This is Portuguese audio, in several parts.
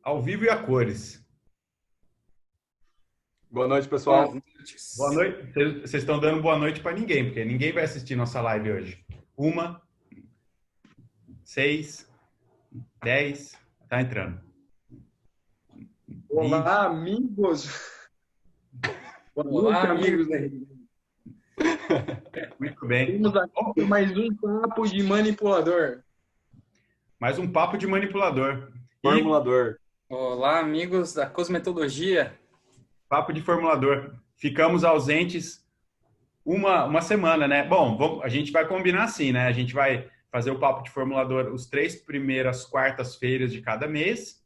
Ao vivo e a cores. Boa noite, Boas pessoal. Boa noites. noite. Vocês estão dando boa noite para ninguém, porque ninguém vai assistir nossa live hoje. 6, 10, tá entrando. 20. Olá, amigos. Boa Olá, noite, amigos. amigos. Muito bem. Temos aqui Oh, mais um papo de manipulador. mais um papo de manipulador. E Formulador. Olá, amigos da cosmetologia. papo de formulador. Ficamos ausentes uma semana, né? Bom, a gente vai combinar assim, né? A gente vai fazer o papo de formulador os 3 primeiras quartas-feiras de cada mês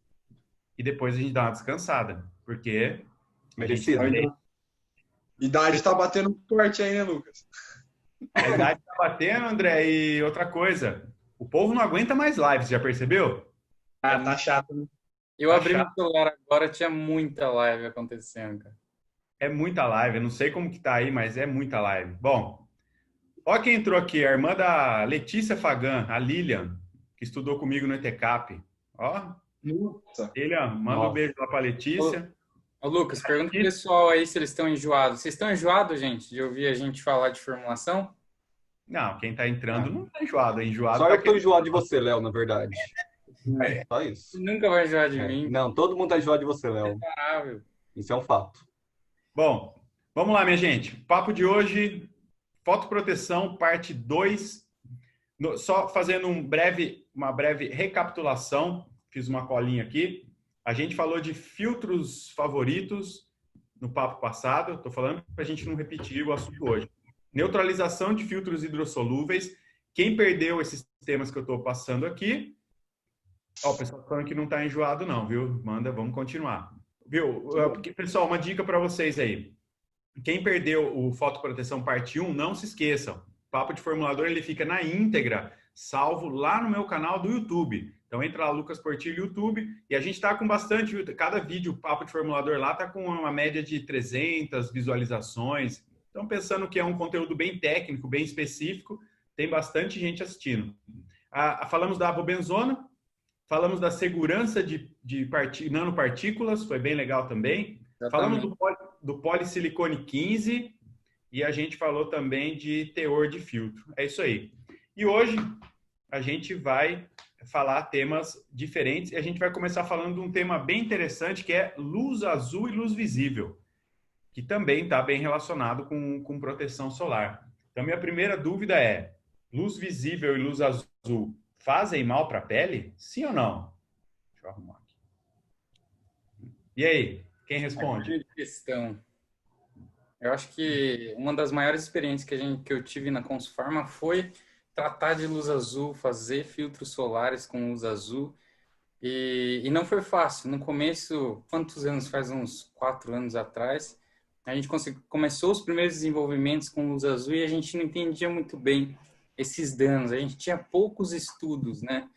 e depois a gente dá uma descansada, porque a gente Merecido. vai Idade tá batendo forte aí, né, Lucas? A idade tá batendo, André, e outra coisa, o povo não aguenta mais lives, já percebeu? Ah, tá chato, né? Eu Tá abri meu chato. celular agora, tinha muita live acontecendo, cara. É muita live, eu não sei como que tá aí, mas é muita live. Bom, ó quem entrou aqui, a irmã da Letícia Fagan, a Lilian, que estudou comigo no ETCAP. Ó, Nossa. Lilian, manda um Nossa. beijo lá pra Ô, Letícia. ô, Lucas, pergunta pro pessoal aí se eles estão enjoados. Vocês estão enjoados, gente, de ouvir a gente falar de formulação? Não, quem tá entrando Não. não tá enjoado, enjoado Só tá eu que tô aquele... enjoado de você, Léo, na verdade. Só isso. Nunca vai enjoar de mim. Não, todo mundo tá enjoado de você, Léo. Imparável. Isso é um fato. Bom, vamos lá, minha gente. Papo de hoje, fotoproteção, parte 2. Só fazendo uma breve recapitulação, fiz uma colinha aqui. A gente falou de filtros favoritos no papo passado, estou falando para a gente não repetir o assunto hoje. Neutralização de filtros hidrossolúveis. Quem perdeu esses temas que eu estou passando aqui, ó, o pessoal falando que não está enjoado não, viu? Manda, vamos continuar. Viu? Pessoal, uma dica para vocês aí. Quem perdeu o Fotoproteção Parte 1, não se esqueçam. O Papo de Formulador ele fica na íntegra, salvo lá no meu canal do YouTube. Então entra lá, Lucas Portillo, YouTube, e a gente está com bastante, cada vídeo Papo de Formulador lá está com uma média de 300 visualizações. Então pensando que é um conteúdo bem técnico, bem específico, tem bastante gente assistindo. Falamos da avobenzona, falamos da segurança de nanopartículas, foi bem legal também. Falamos Exatamente. do polisilicone 15 e a gente falou também de teor de filtro. É isso aí. E hoje a gente vai falar temas diferentes e a gente vai começar falando de um tema bem interessante que é luz azul e luz visível, que também está bem relacionado com proteção solar. Então, minha primeira dúvida é, luz visível e luz azul fazem mal para a pele? Sim ou não? Deixa eu arrumar aqui. E aí, quem responde? Grande questão. Eu acho que uma das maiores experiências que eu tive na Consufarma foi tratar de luz azul, fazer filtros solares com luz azul. E não foi fácil. No começo, quantos anos? Faz uns 4 anos atrás, a gente começou os primeiros desenvolvimentos com luz azul e a gente não entendia muito bem esses danos. A gente tinha poucos estudos, né?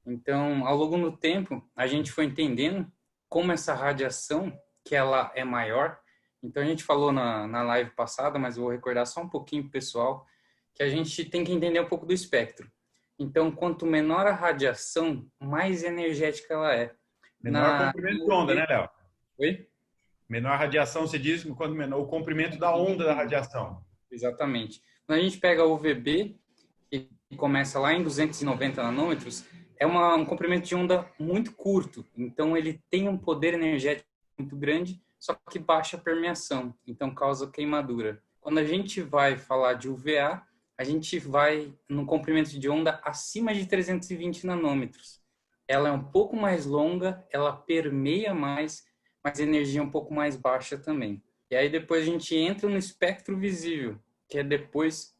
Então, ao longo do tempo, a gente foi entendendo como essa radiação, que ela é maior. Então, a gente falou na live passada, mas eu vou recordar só um pouquinho para o pessoal, que a gente tem que entender um pouco do espectro. Então, quanto menor a radiação, mais energética ela é. Menor comprimento de onda, né, Léo? Oi? Menor radiação, você diz, quanto menor o comprimento da onda da radiação. Exatamente. Quando a gente pega o UVB, que começa lá em 290 nanômetros, é um comprimento de onda muito curto. Então, ele tem um poder energético muito grande, só que baixa permeação. Então, causa queimadura. Quando a gente vai falar de UVA, a gente vai no comprimento de onda acima de 320 nanômetros. Ela é um pouco mais longa, ela permeia mais, mas a energia é um pouco mais baixa também. E aí depois a gente entra no espectro visível, que é depois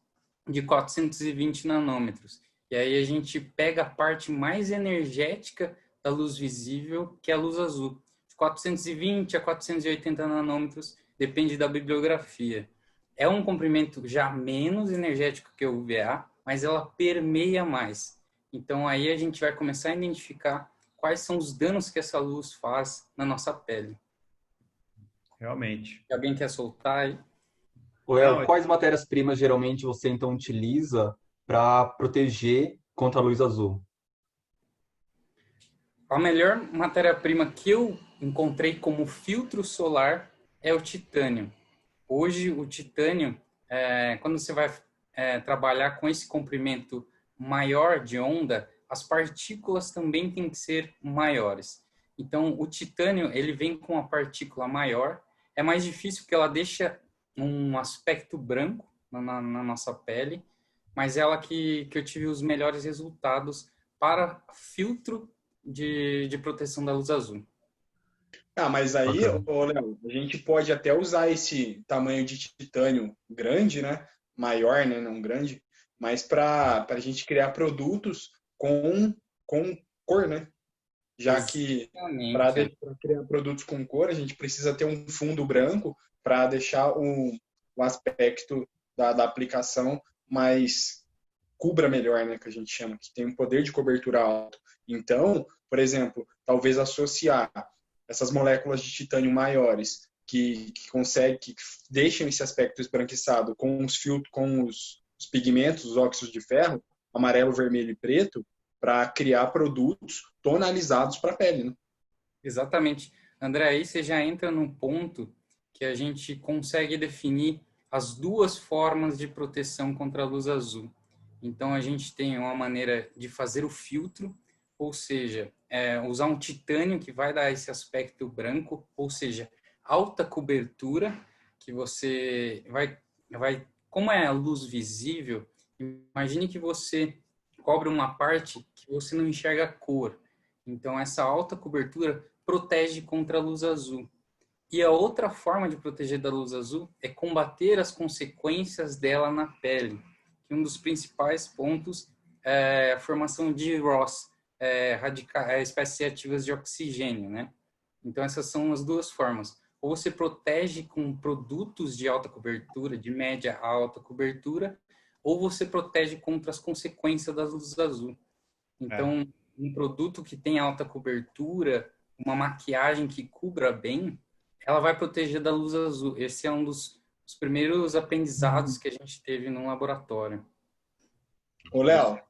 de 420 nanômetros. E aí a gente pega a parte mais energética da luz visível, que é a luz azul. De 420 a 480 nanômetros, depende da bibliografia. É um comprimento já menos energético que o UVA, mas ela permeia mais. Então aí a gente vai começar a identificar quais são os danos que essa luz faz na nossa pele. Realmente. Alguém quer soltar aí? Léo, quais matérias-primas geralmente você então utiliza para proteger contra a luz azul? A melhor matéria-prima que eu encontrei como filtro solar é o titânio. Hoje, o titânio, quando você vai trabalhar com esse comprimento maior de onda, as partículas também têm que ser maiores. Então, o titânio, ele vem com uma partícula maior. É mais difícil porque ela deixa um aspecto branco na nossa pele, mas ela que eu tive os melhores resultados para filtro de proteção da luz azul. Ah, mas aí, ô, Léo, a gente pode até usar esse tamanho de titânio grande, né? Maior, né? Não grande, mas para a gente criar produtos com cor, né? Já que para Exatamente. criar produtos com cor, a gente precisa ter um fundo branco para deixar o aspecto da aplicação mais cubra melhor, né? Que a gente chama, que tem um poder de cobertura alto. Então, por exemplo, talvez associar essas moléculas de titânio maiores que deixam esse aspecto esbranquiçado com os filtros, com os pigmentos, os óxidos de ferro, amarelo, vermelho e preto, para criar produtos tonalizados para a pele, né? Exatamente. André, aí você já entra num ponto que a gente consegue definir as duas formas de proteção contra a luz azul. Então, a gente tem uma maneira de fazer o filtro, ou seja, usar um titânio que vai dar esse aspecto branco, ou seja, alta cobertura, que você vai como é a luz visível, imagine que você cobre uma parte que você não enxerga a cor. Então, essa alta cobertura protege contra a luz azul. E a outra forma de proteger da luz azul é combater as consequências dela na pele. Que um dos principais pontos é a formação de ROS, espécies ativas de oxigênio, né? Então, essas são as duas formas. Ou você protege com produtos de alta cobertura, de média a alta cobertura, ou você protege contra as consequências da luz azul. Então, um produto que tem alta cobertura, uma maquiagem que cubra bem, ela vai proteger da luz azul. Esse é um dos primeiros aprendizados que a gente teve no laboratório. Ô, Léo,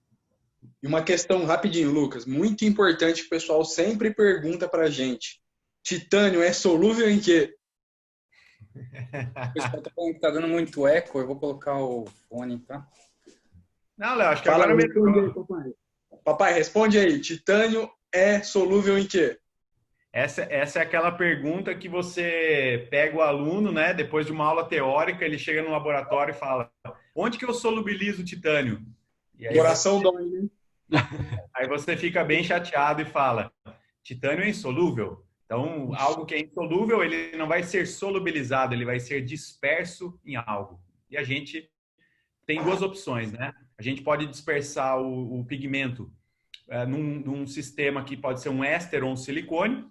e uma questão rapidinho, Lucas, muito importante que o pessoal sempre pergunta pra gente. Titânio é solúvel em quê? O pessoal tá falando que tá dando muito eco, eu vou colocar o fone, tá? Não, Léo, acho que Fala, agora responde aí, melhorou. papai. Papai, responde aí. Titânio é solúvel em quê? Essa é aquela pergunta que você pega o aluno, né? Depois de uma aula teórica, ele chega no laboratório e fala: onde que eu solubilizo o titânio? E aí Coração dói, né? você fica bem chateado e fala: titânio é insolúvel. Então, algo que é insolúvel, ele não vai ser solubilizado, ele vai ser disperso em algo. E a gente tem duas opções, né? A gente pode dispersar o pigmento num sistema que pode ser um éster ou um silicone,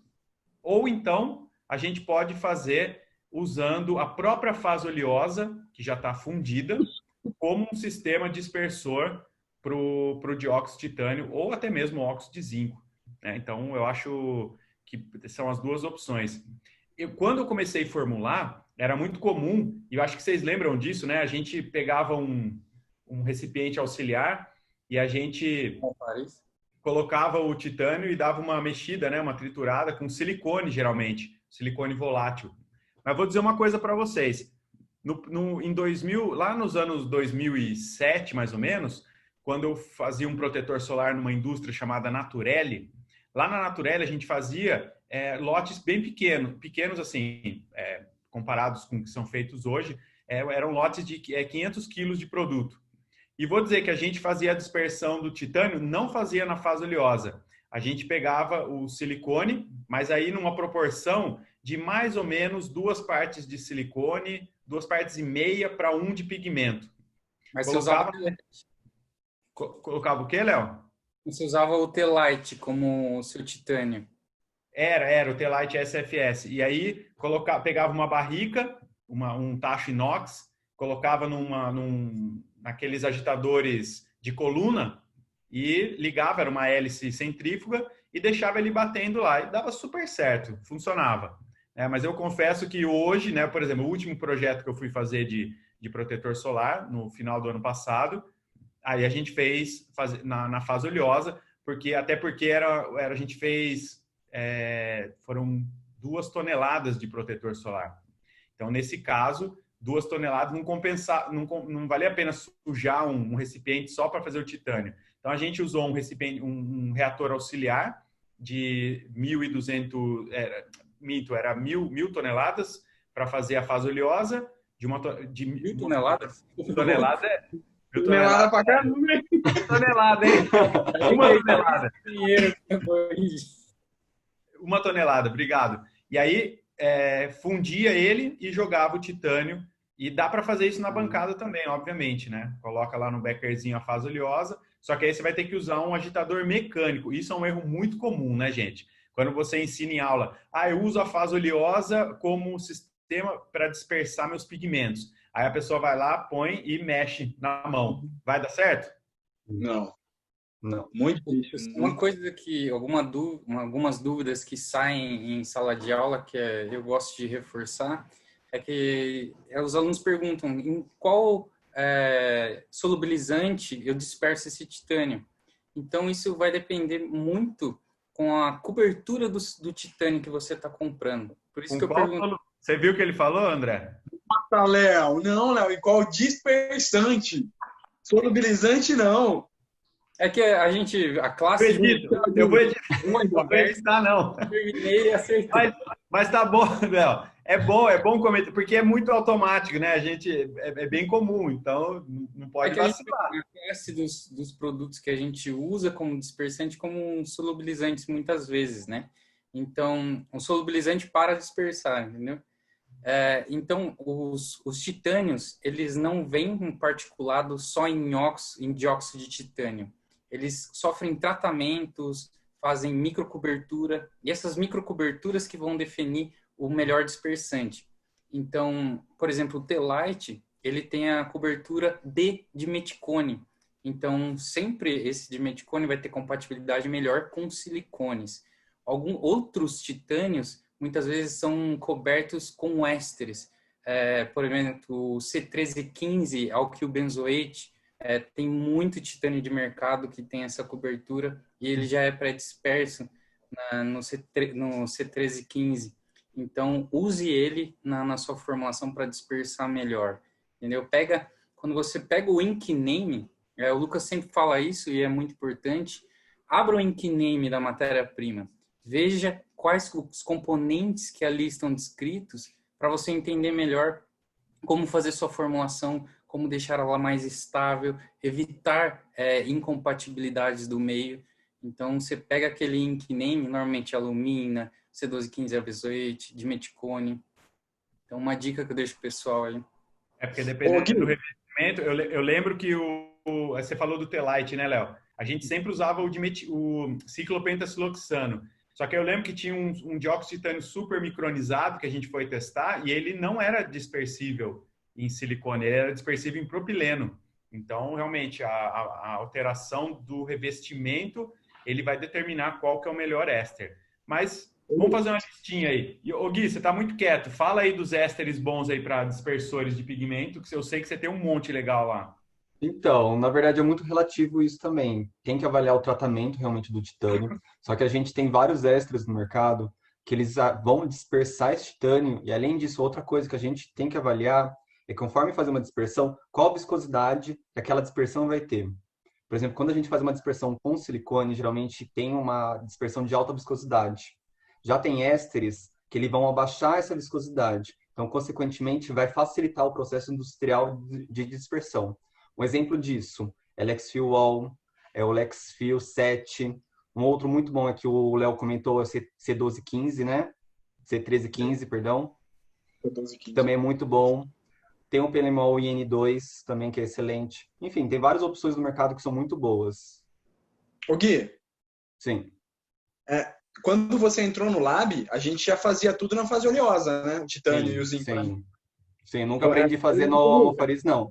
ou então a gente pode fazer usando a própria fase oleosa, que já está fundida, como um sistema dispersor para o dióxido de titânio ou até mesmo óxido de zinco, né? Então, eu acho que são as duas opções. Quando eu comecei a formular, era muito comum, e eu acho que vocês lembram disso, né? A gente pegava um recipiente auxiliar e a gente colocava o titânio e dava uma mexida, né? Uma triturada com silicone, geralmente, silicone volátil. Mas vou dizer uma coisa para vocês. Em 2000, lá nos anos 2007, mais ou menos, quando eu fazia um protetor solar numa indústria chamada Naturelli, lá na Naturelli a gente fazia lotes bem pequenos assim, comparados com o que são feitos hoje, eram lotes de 500 quilos de produto. E vou dizer que a gente fazia a dispersão do titânio, não fazia na fase oleosa. A gente pegava o silicone, mas aí numa proporção de mais ou menos 2 partes de silicone, 2,5 partes para 1 de pigmento. Mas colocava o quê, Léo? você usava o T-Light como seu titânio. Era o T-Light SFS. E aí pegava uma barrica, um tacho inox, colocava naqueles agitadores de coluna e ligava, era uma hélice centrífuga, e deixava ele batendo lá. E dava super certo, funcionava. Mas eu confesso que hoje, né, por exemplo, o último projeto que eu fui fazer de protetor solar, no final do ano passado, aí a gente fez na fase oleosa, até porque a gente fez, foram 2 toneladas de protetor solar. Então, nesse caso, 2 toneladas não valia a pena sujar um recipiente só para fazer o titânio. Então, a gente usou um reator auxiliar de 1.200, era 1.000 toneladas para fazer a fase oleosa. De 1.000 toneladas? Tonelada é... Tonelada pra caramba. Tonelada, hein? Uma tonelada. Uma tonelada, obrigado. E aí, fundia ele e jogava o titânio. E dá para fazer isso na bancada também, obviamente, né? Coloca lá no beckerzinho a fase oleosa, só que aí você vai ter que usar um agitador mecânico. Isso é um erro muito comum, né, gente? Quando você ensina em aula, eu uso a fase oleosa como sistema para dispersar meus pigmentos. Aí a pessoa vai lá, põe e mexe na mão. Vai dar certo? Não. Muito difícil. Uma coisa que, algumas dúvidas que saem em sala de aula, que eu gosto de reforçar, é que os alunos perguntam em qual solubilizante eu disperso esse titânio. Então, isso vai depender muito com a cobertura do titânio que você está comprando. Por isso que eu pergunto. Você viu o que ele falou, André? Nossa, Léo. Não, Léo. E qual dispersante? Solubilizante, não. É que a classe... Eu vou editar, não. Terminei e acertei. Mas tá bom, Léo. É bom comentar, porque é muito automático, né? A gente é bem comum, então não pode vacilar. A classe dos produtos que a gente usa como dispersante como solubilizantes muitas vezes, né? Então, um solubilizante para dispersar, entendeu? Então, os titânios, eles não vêm particulados só em dióxido de titânio. Eles sofrem tratamentos, fazem microcobertura, e essas microcoberturas que vão definir o melhor dispersante. Então, por exemplo, o T-Lite, ele tem a cobertura D de meticone. Então, sempre esse de meticone vai ter compatibilidade melhor com silicones. Outros titânios, muitas vezes, são cobertos com ésteres. Por exemplo, o C1315, alquilbenzoate, tem muito titânio de mercado que tem essa cobertura e ele já é pré-disperso no C1315. Então, use ele na sua formulação para dispersar melhor. Entendeu? Quando você pega o ink name, o Lucas sempre fala isso e é muito importante, abra o ink name da matéria-prima. Veja quais os componentes que ali estão descritos para você entender melhor como fazer sua formulação, como deixar ela mais estável, evitar incompatibilidades do meio. Então, você pega aquele ink name, normalmente alumina, C1215 benzoate, dimeticone. Então, uma dica que eu deixo pro pessoal aí. Porque dependendo do revestimento, eu lembro que você falou do T-Lite, né, Léo? A gente sempre usava o ciclopentasiloxano. Só que eu lembro que tinha um dióxido de titânio super micronizado que a gente foi testar e ele não era dispersível em silicone, ele era dispersível em propileno. Então, realmente, a alteração do revestimento, ele vai determinar qual que é o melhor éster. Mas vamos fazer uma listinha aí. Ô Gui, você está muito quieto. Fala aí dos ésteres bons aí para dispersores de pigmento, que eu sei que você tem um monte legal lá. Então, na verdade é muito relativo isso também. Tem que avaliar o tratamento realmente do titânio. Só que a gente tem vários ésteres no mercado que eles vão dispersar esse titânio. E além disso, outra coisa que a gente tem que avaliar é conforme fazer uma dispersão, qual viscosidade que aquela dispersão vai ter. Por exemplo, quando a gente faz uma dispersão com silicone, geralmente tem uma dispersão de alta viscosidade. Já tem ésteres que eles vão abaixar essa viscosidade. Então, consequentemente, vai facilitar o processo industrial de dispersão. Um exemplo disso é Lexfil All, o Lexfil 7. Um outro muito bom é que o Léo comentou, é o C1215, né? C1315, perdão. C1215. Que também é muito bom. Tem o Penemol IN2 também, que é excelente. Enfim, tem várias opções no mercado que são muito boas. Ô Gui. Sim. Quando você entrou no lab, a gente já fazia tudo na fase oleosa, né? O titânio e o zinco. Sim, nunca aprendi a fazer no Faris, não.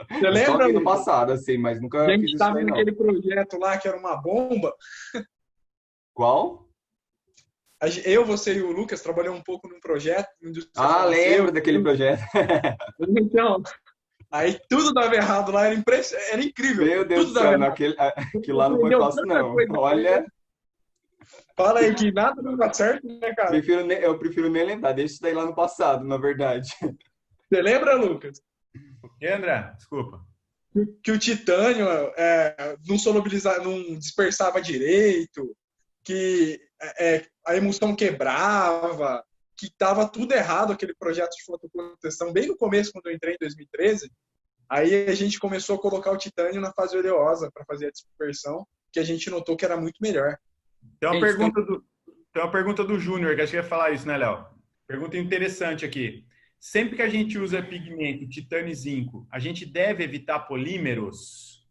Você lembra? No passado, assim, mas nunca fiz isso. A gente estava naquele projeto lá que era uma bomba. Qual? Eu, você e o Lucas trabalhamos um pouco num projeto. Lembro daquele projeto. Então, Aí tudo dava errado lá, era incrível. Meu Deus Tudo do dava céu, errado. aquilo lá não foi Entendeu? fácil, Tanta não. coisa. Olha, Fala aí que nada dava certo, né, cara? eu prefiro nem lembrar, deixa isso daí lá no passado, na verdade. Você lembra, Lucas? E André, desculpa. Que o titânio não solubilizava, não dispersava direito, que a emulsão quebrava, que estava tudo errado aquele projeto de fotoproteção bem no começo, quando eu entrei em 2013. Aí a gente começou a colocar o titânio na fase oleosa para fazer a dispersão, que a gente notou que era muito melhor. Tem uma Gente, pergunta do Júnior, que acho que ia falar isso, né, Léo? Pergunta interessante aqui. Sempre que a gente usa pigmento titânio e zinco, a gente deve evitar polímeros?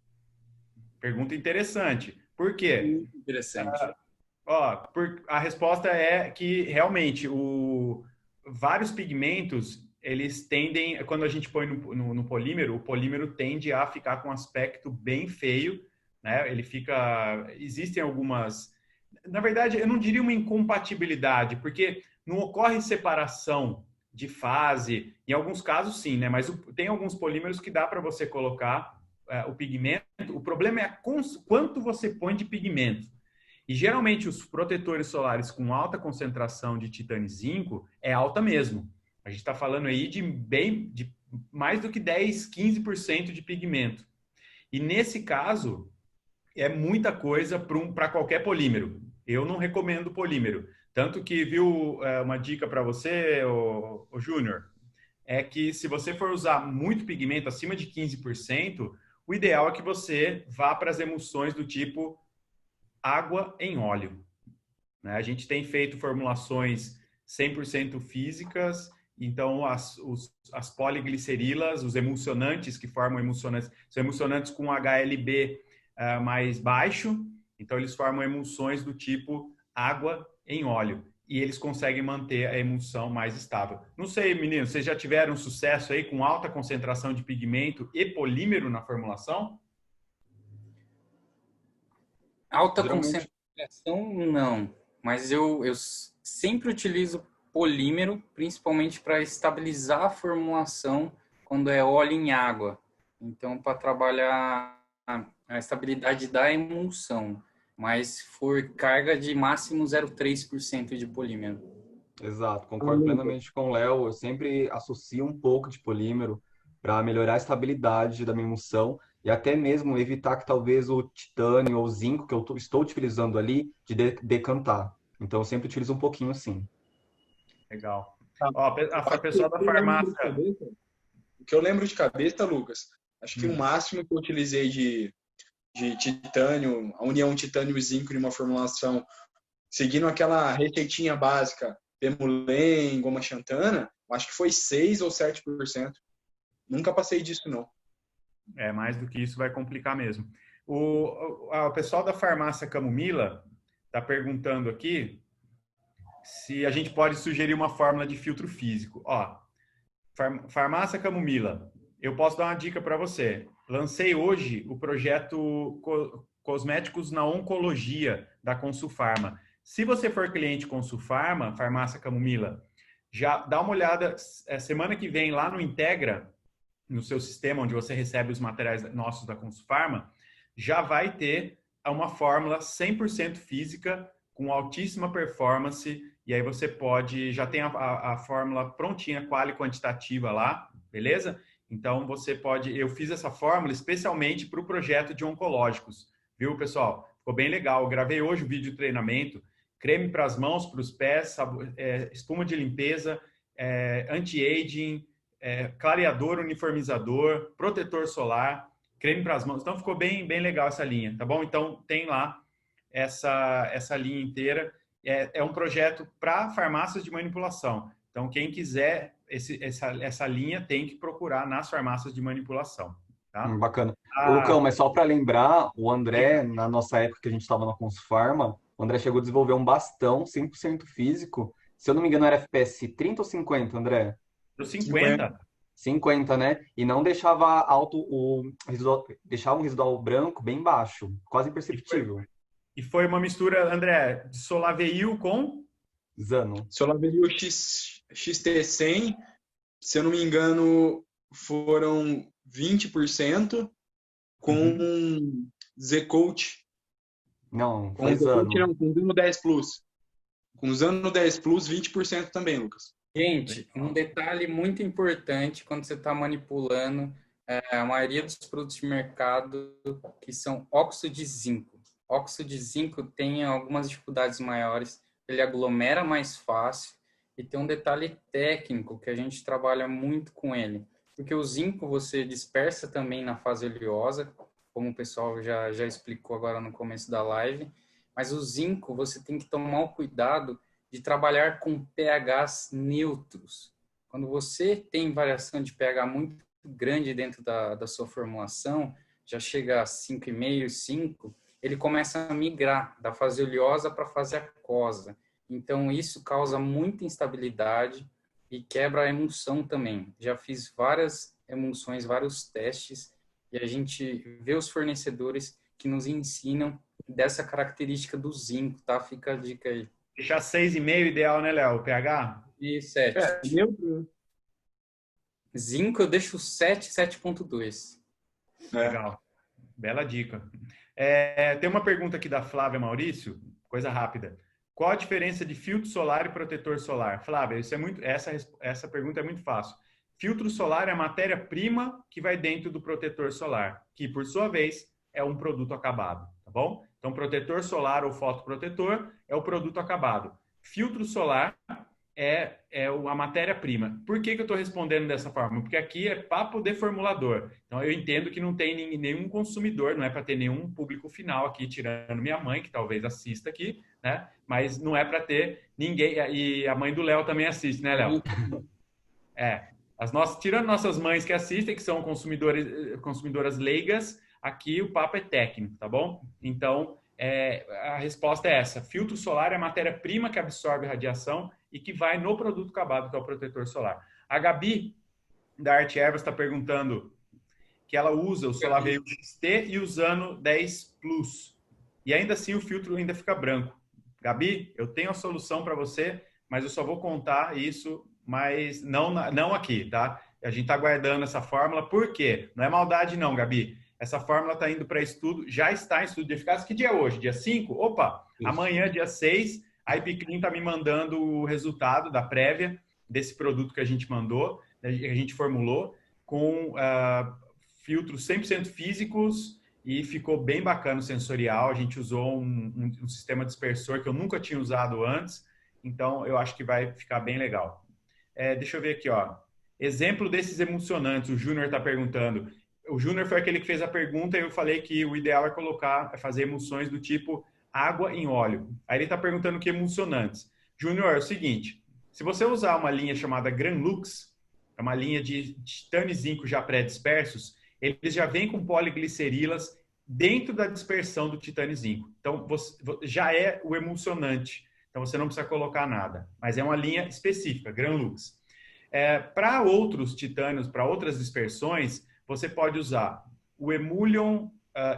Pergunta interessante. Por quê? interessante. Ó, a resposta é que realmente vários pigmentos eles tendem, quando a gente põe no polímero, o polímero tende a ficar com um aspecto bem feio, né? Ele fica, existem algumas, na verdade, eu não diria uma incompatibilidade, porque não ocorre separação de fase, em alguns casos sim, né? Mas tem alguns polímeros que dá para você colocar o pigmento. O problema é quanto você põe de pigmento. E geralmente os protetores solares com alta concentração de titânio e zinco é alta mesmo. A gente está falando aí de mais do que 10, 15% de pigmento. E nesse caso, é muita coisa para qualquer polímero. Eu não recomendo polímero. Tanto que, viu, uma dica para você, o Júnior, é que se você for usar muito pigmento, acima de 15%, o ideal é que você vá para as emulsões do tipo água em óleo. Né? A gente tem feito formulações 100% físicas, então as poliglicerilas, os emulsionantes que formam emulsionantes, são emulsionantes com HLB mais baixo, então eles formam emulsões do tipo água em óleo e eles conseguem manter a emulsão mais estável. Não sei, meninos, vocês já tiveram sucesso aí com alta concentração de pigmento e polímero na formulação? Alta Geralmente, concentração, não. Mas eu sempre utilizo polímero, principalmente para estabilizar a formulação quando é óleo em água. Então, para trabalhar a estabilidade da emulsão. Mas se for carga de máximo 0,3% de polímero. exato, concordo plenamente com o Léo. Eu sempre associo um pouco de polímero para melhorar a estabilidade da minha emulsão e até mesmo evitar que talvez o titânio ou o zinco que eu estou utilizando ali decantar. Então, eu sempre utilizo um pouquinho, sim. Legal. Ó, a pessoa da farmácia. O que eu lembro de cabeça, Lucas, acho que o máximo que eu utilizei de titânio, a união titânio e zinco em uma formulação, seguindo aquela receitinha básica, Pemulem, goma xantana, acho que foi 6 ou 7%. Nunca passei disso, não. Mais do que isso vai complicar mesmo. O pessoal da farmácia Camomila está perguntando aqui se a gente pode sugerir uma fórmula de filtro físico. Ó, farmácia Camomila, eu posso dar uma dica para você. Lancei hoje o projeto Cosméticos na Oncologia da Consulfarma. Se você for cliente Consulfarma, farmácia Camomila, já dá uma olhada semana que vem lá no Integra, no seu sistema onde você recebe os materiais nossos da Consulfarma, já vai ter uma fórmula 100% física com altíssima performance e aí você pode, já tem a fórmula prontinha, quali quantitativa lá, beleza? Então você pode, eu fiz essa fórmula especialmente para o projeto de oncológicos, viu pessoal? Ficou bem legal, eu gravei hoje o vídeo de treinamento, creme para as mãos, para os pés, espuma de limpeza, anti-aging, clareador, uniformizador, protetor solar, creme para as mãos. Então ficou bem legal essa linha, tá bom? Então tem lá essa linha inteira. É um projeto para farmácias de manipulação. Então quem quiser essa linha tem que procurar nas farmácias de manipulação. Tá? Bacana. Lucão, mas só para lembrar, o André, na nossa época que a gente estava na Consulfarma, o André chegou a desenvolver um bastão 100% físico. Se eu não me engano, era FPS 30 ou 50, André? 50. 50, né? E não deixava alto deixava um residual branco bem baixo, quase imperceptível. E foi uma mistura, André, de Solaveil com Zano. Solaveil XT100, se eu não me engano, foram 20% com Z-Coat. Não, Com faz Z-Coat ano. não, com Zano 10 Plus. Com Zano 10 Plus, 20% também, Lucas. Gente, um detalhe muito importante quando você está manipulando a maioria dos produtos de mercado que são óxido de zinco. Óxido de zinco tem algumas dificuldades maiores, ele aglomera mais fácil e tem um detalhe técnico que a gente trabalha muito com ele, porque o zinco você dispersa também na fase oleosa, como o pessoal já explicou agora no começo da live, mas o zinco você tem que tomar o cuidado de trabalhar com pHs neutros. Quando você tem variação de pH muito grande dentro da sua formulação, já chega a 5,5, 5, ele começa a migrar da fase oleosa para a fase aquosa. Então, isso causa muita instabilidade e quebra a emulsão também. Já fiz várias emulsões, vários testes, e a gente vê os fornecedores que nos ensinam dessa característica do zinco, tá? Fica a dica aí. Deixar 6,5 ideal, né, Léo? O pH? E 7. Neutro. Zinco eu deixo 7, 7,2. Legal. Bela dica. Tem uma pergunta aqui da Flávia Maurício, coisa rápida. Qual a diferença de filtro solar e protetor solar? Flávia, essa pergunta é muito fácil. Filtro solar é a matéria-prima que vai dentro do protetor solar, que, por sua vez, é um produto acabado, tá bom? Então, protetor solar ou fotoprotetor é o produto acabado. Filtro solar é a matéria-prima. Por que eu estou respondendo dessa forma? Porque aqui é papo de formulador. Então, eu entendo que não tem nenhum consumidor, não é para ter nenhum público final aqui, tirando minha mãe, que talvez assista aqui, né? Mas não é para ter ninguém. E a mãe do Léo também assiste, né, Léo? Tirando nossas mães que assistem, que são consumidoras leigas, aqui o papo é técnico, tá bom? Então, a resposta é essa. Filtro solar é a matéria-prima que absorve radiação e que vai no produto acabado, que é o protetor solar. A Gabi, da Arte Ervas, está perguntando que ela usa o SolarView XT e o Zano 10 Plus. E ainda assim o filtro ainda fica branco. Gabi, eu tenho a solução para você, mas eu só vou contar isso, mas não aqui, tá? A gente está guardando essa fórmula. Por quê? Não é maldade não, Gabi. Essa fórmula está indo para estudo, já está em estudo de eficácia. Que dia é hoje? Dia 5? Opa! Isso. Amanhã, dia 6, a Epiclean está me mandando o resultado da prévia desse produto que a gente mandou, que a gente formulou, com filtros 100% físicos e ficou bem bacana o sensorial. A gente usou um sistema dispersor que eu nunca tinha usado antes, então eu acho que vai ficar bem legal. Deixa eu ver aqui, ó. Exemplo desses emulsionantes, o Júnior está perguntando. O Júnior foi aquele que fez a pergunta e eu falei que o ideal é fazer emulsões do tipo água em óleo. Aí ele está perguntando que emulsionantes. Júnior, é o seguinte, se você usar uma linha chamada Granlux, é uma linha de titânio e zinco já pré-dispersos, eles já vêm com poliglicerilas dentro da dispersão do titânio e zinco. Então, já é o emulsionante. Então, você não precisa colocar nada. Mas é uma linha específica, Granlux. Para outros titânios, para outras dispersões, você pode usar o Emulsion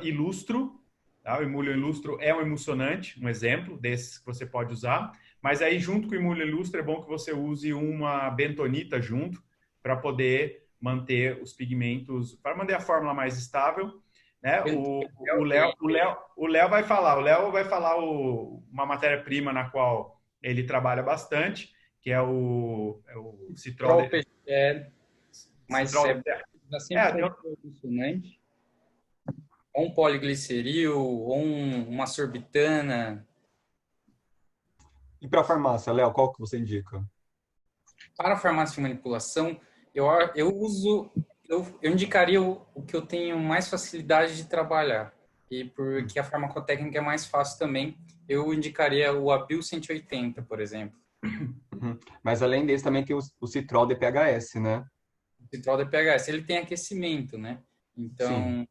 Illustro. Tá? O Emulsion Illustro é um emulsionante, um exemplo desses que você pode usar. Mas aí, junto com o Emulsion Illustro, é bom que você use uma bentonita junto para poder manter os pigmentos, para manter a fórmula mais estável. Né? O Léo vai falar. O Léo vai falar uma matéria-prima na qual ele trabalha bastante, que é o Citrol. Mas dá sempre emulsionante. Ou um poligliceril, ou uma sorbitana. E para a farmácia, Léo, qual que você indica? Para a farmácia de manipulação, eu indicaria o que eu tenho mais facilidade de trabalhar. E porque a farmacotécnica é mais fácil também, eu indicaria o Abil 180, por exemplo. Mas além desse também tem o Citrol DPHS, né? O Citrol DPHS, ele tem aquecimento, né? Então, sim.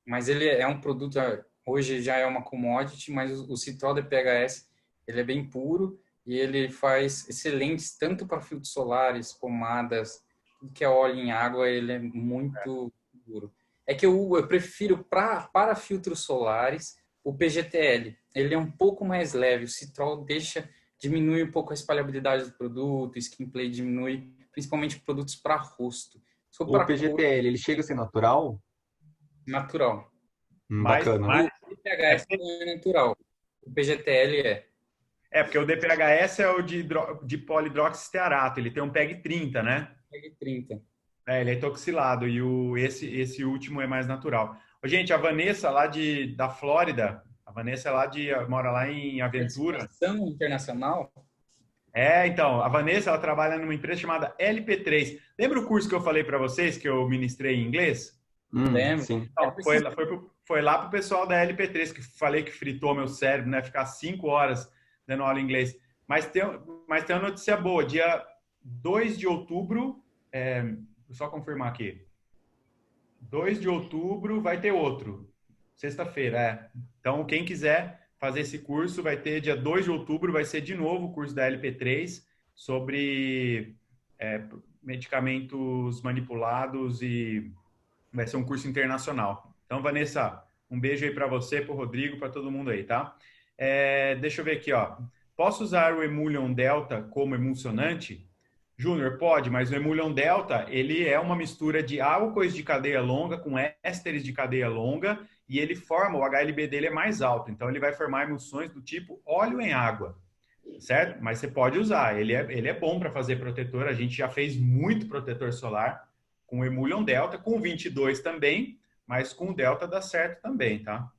Mas ele é um produto, hoje já é uma commodity, mas o Citrol DPHS, ele é bem puro e ele faz excelentes tanto para filtros solares, pomadas, tudo que é óleo em água, ele é muito puro. É que eu prefiro para filtros solares o PGTL. Ele é um pouco mais leve, o Citrol diminui um pouco a espalhabilidade do produto, o skin play diminui, principalmente produtos para rosto. sou O para PGTL, ele chega a ser natural? natural. Mas, Bacana. mas O DPHS não é natural. O PGTL é. porque o DPHS é o de polidroxistearato, ele tem um PEG 30, né? PEG 30. Ele é etoxilado e esse último é mais natural. Ô, gente, a Vanessa lá da Flórida, a Vanessa mora lá em Aventura. Participação internacional? Então, a Vanessa, ela trabalha numa empresa chamada LP3. Lembra o curso que eu falei para vocês, que eu ministrei em inglês? Lembro. Sim. Então, foi lá pro pessoal da LP3 que falei que fritou meu cérebro, né? Ficar 5 horas dando aula em inglês. Mas tem uma notícia boa. Dia 2 de outubro, vou só confirmar aqui. 2 de outubro vai ter outro. Sexta-feira, Então, quem quiser fazer esse curso, vai ter dia 2 de outubro, vai ser de novo o curso da LP3 sobre medicamentos manipulados e vai ser um curso internacional. Então, Vanessa, um beijo aí para você, para o Rodrigo, para todo mundo aí, tá? Deixa eu ver aqui, ó. Posso usar o Emulsion Delta como emulsionante? Júnior, pode, mas o Emulsion Delta, ele é uma mistura de álcoois de cadeia longa com ésteres de cadeia longa e ele forma, o HLB dele é mais alto, então ele vai formar emulsões do tipo óleo em água, certo? Mas você pode usar, ele é bom para fazer protetor, a gente já fez muito protetor solar com o Emulsion Delta, com o 22 também, mas com o Delta dá certo também, tá?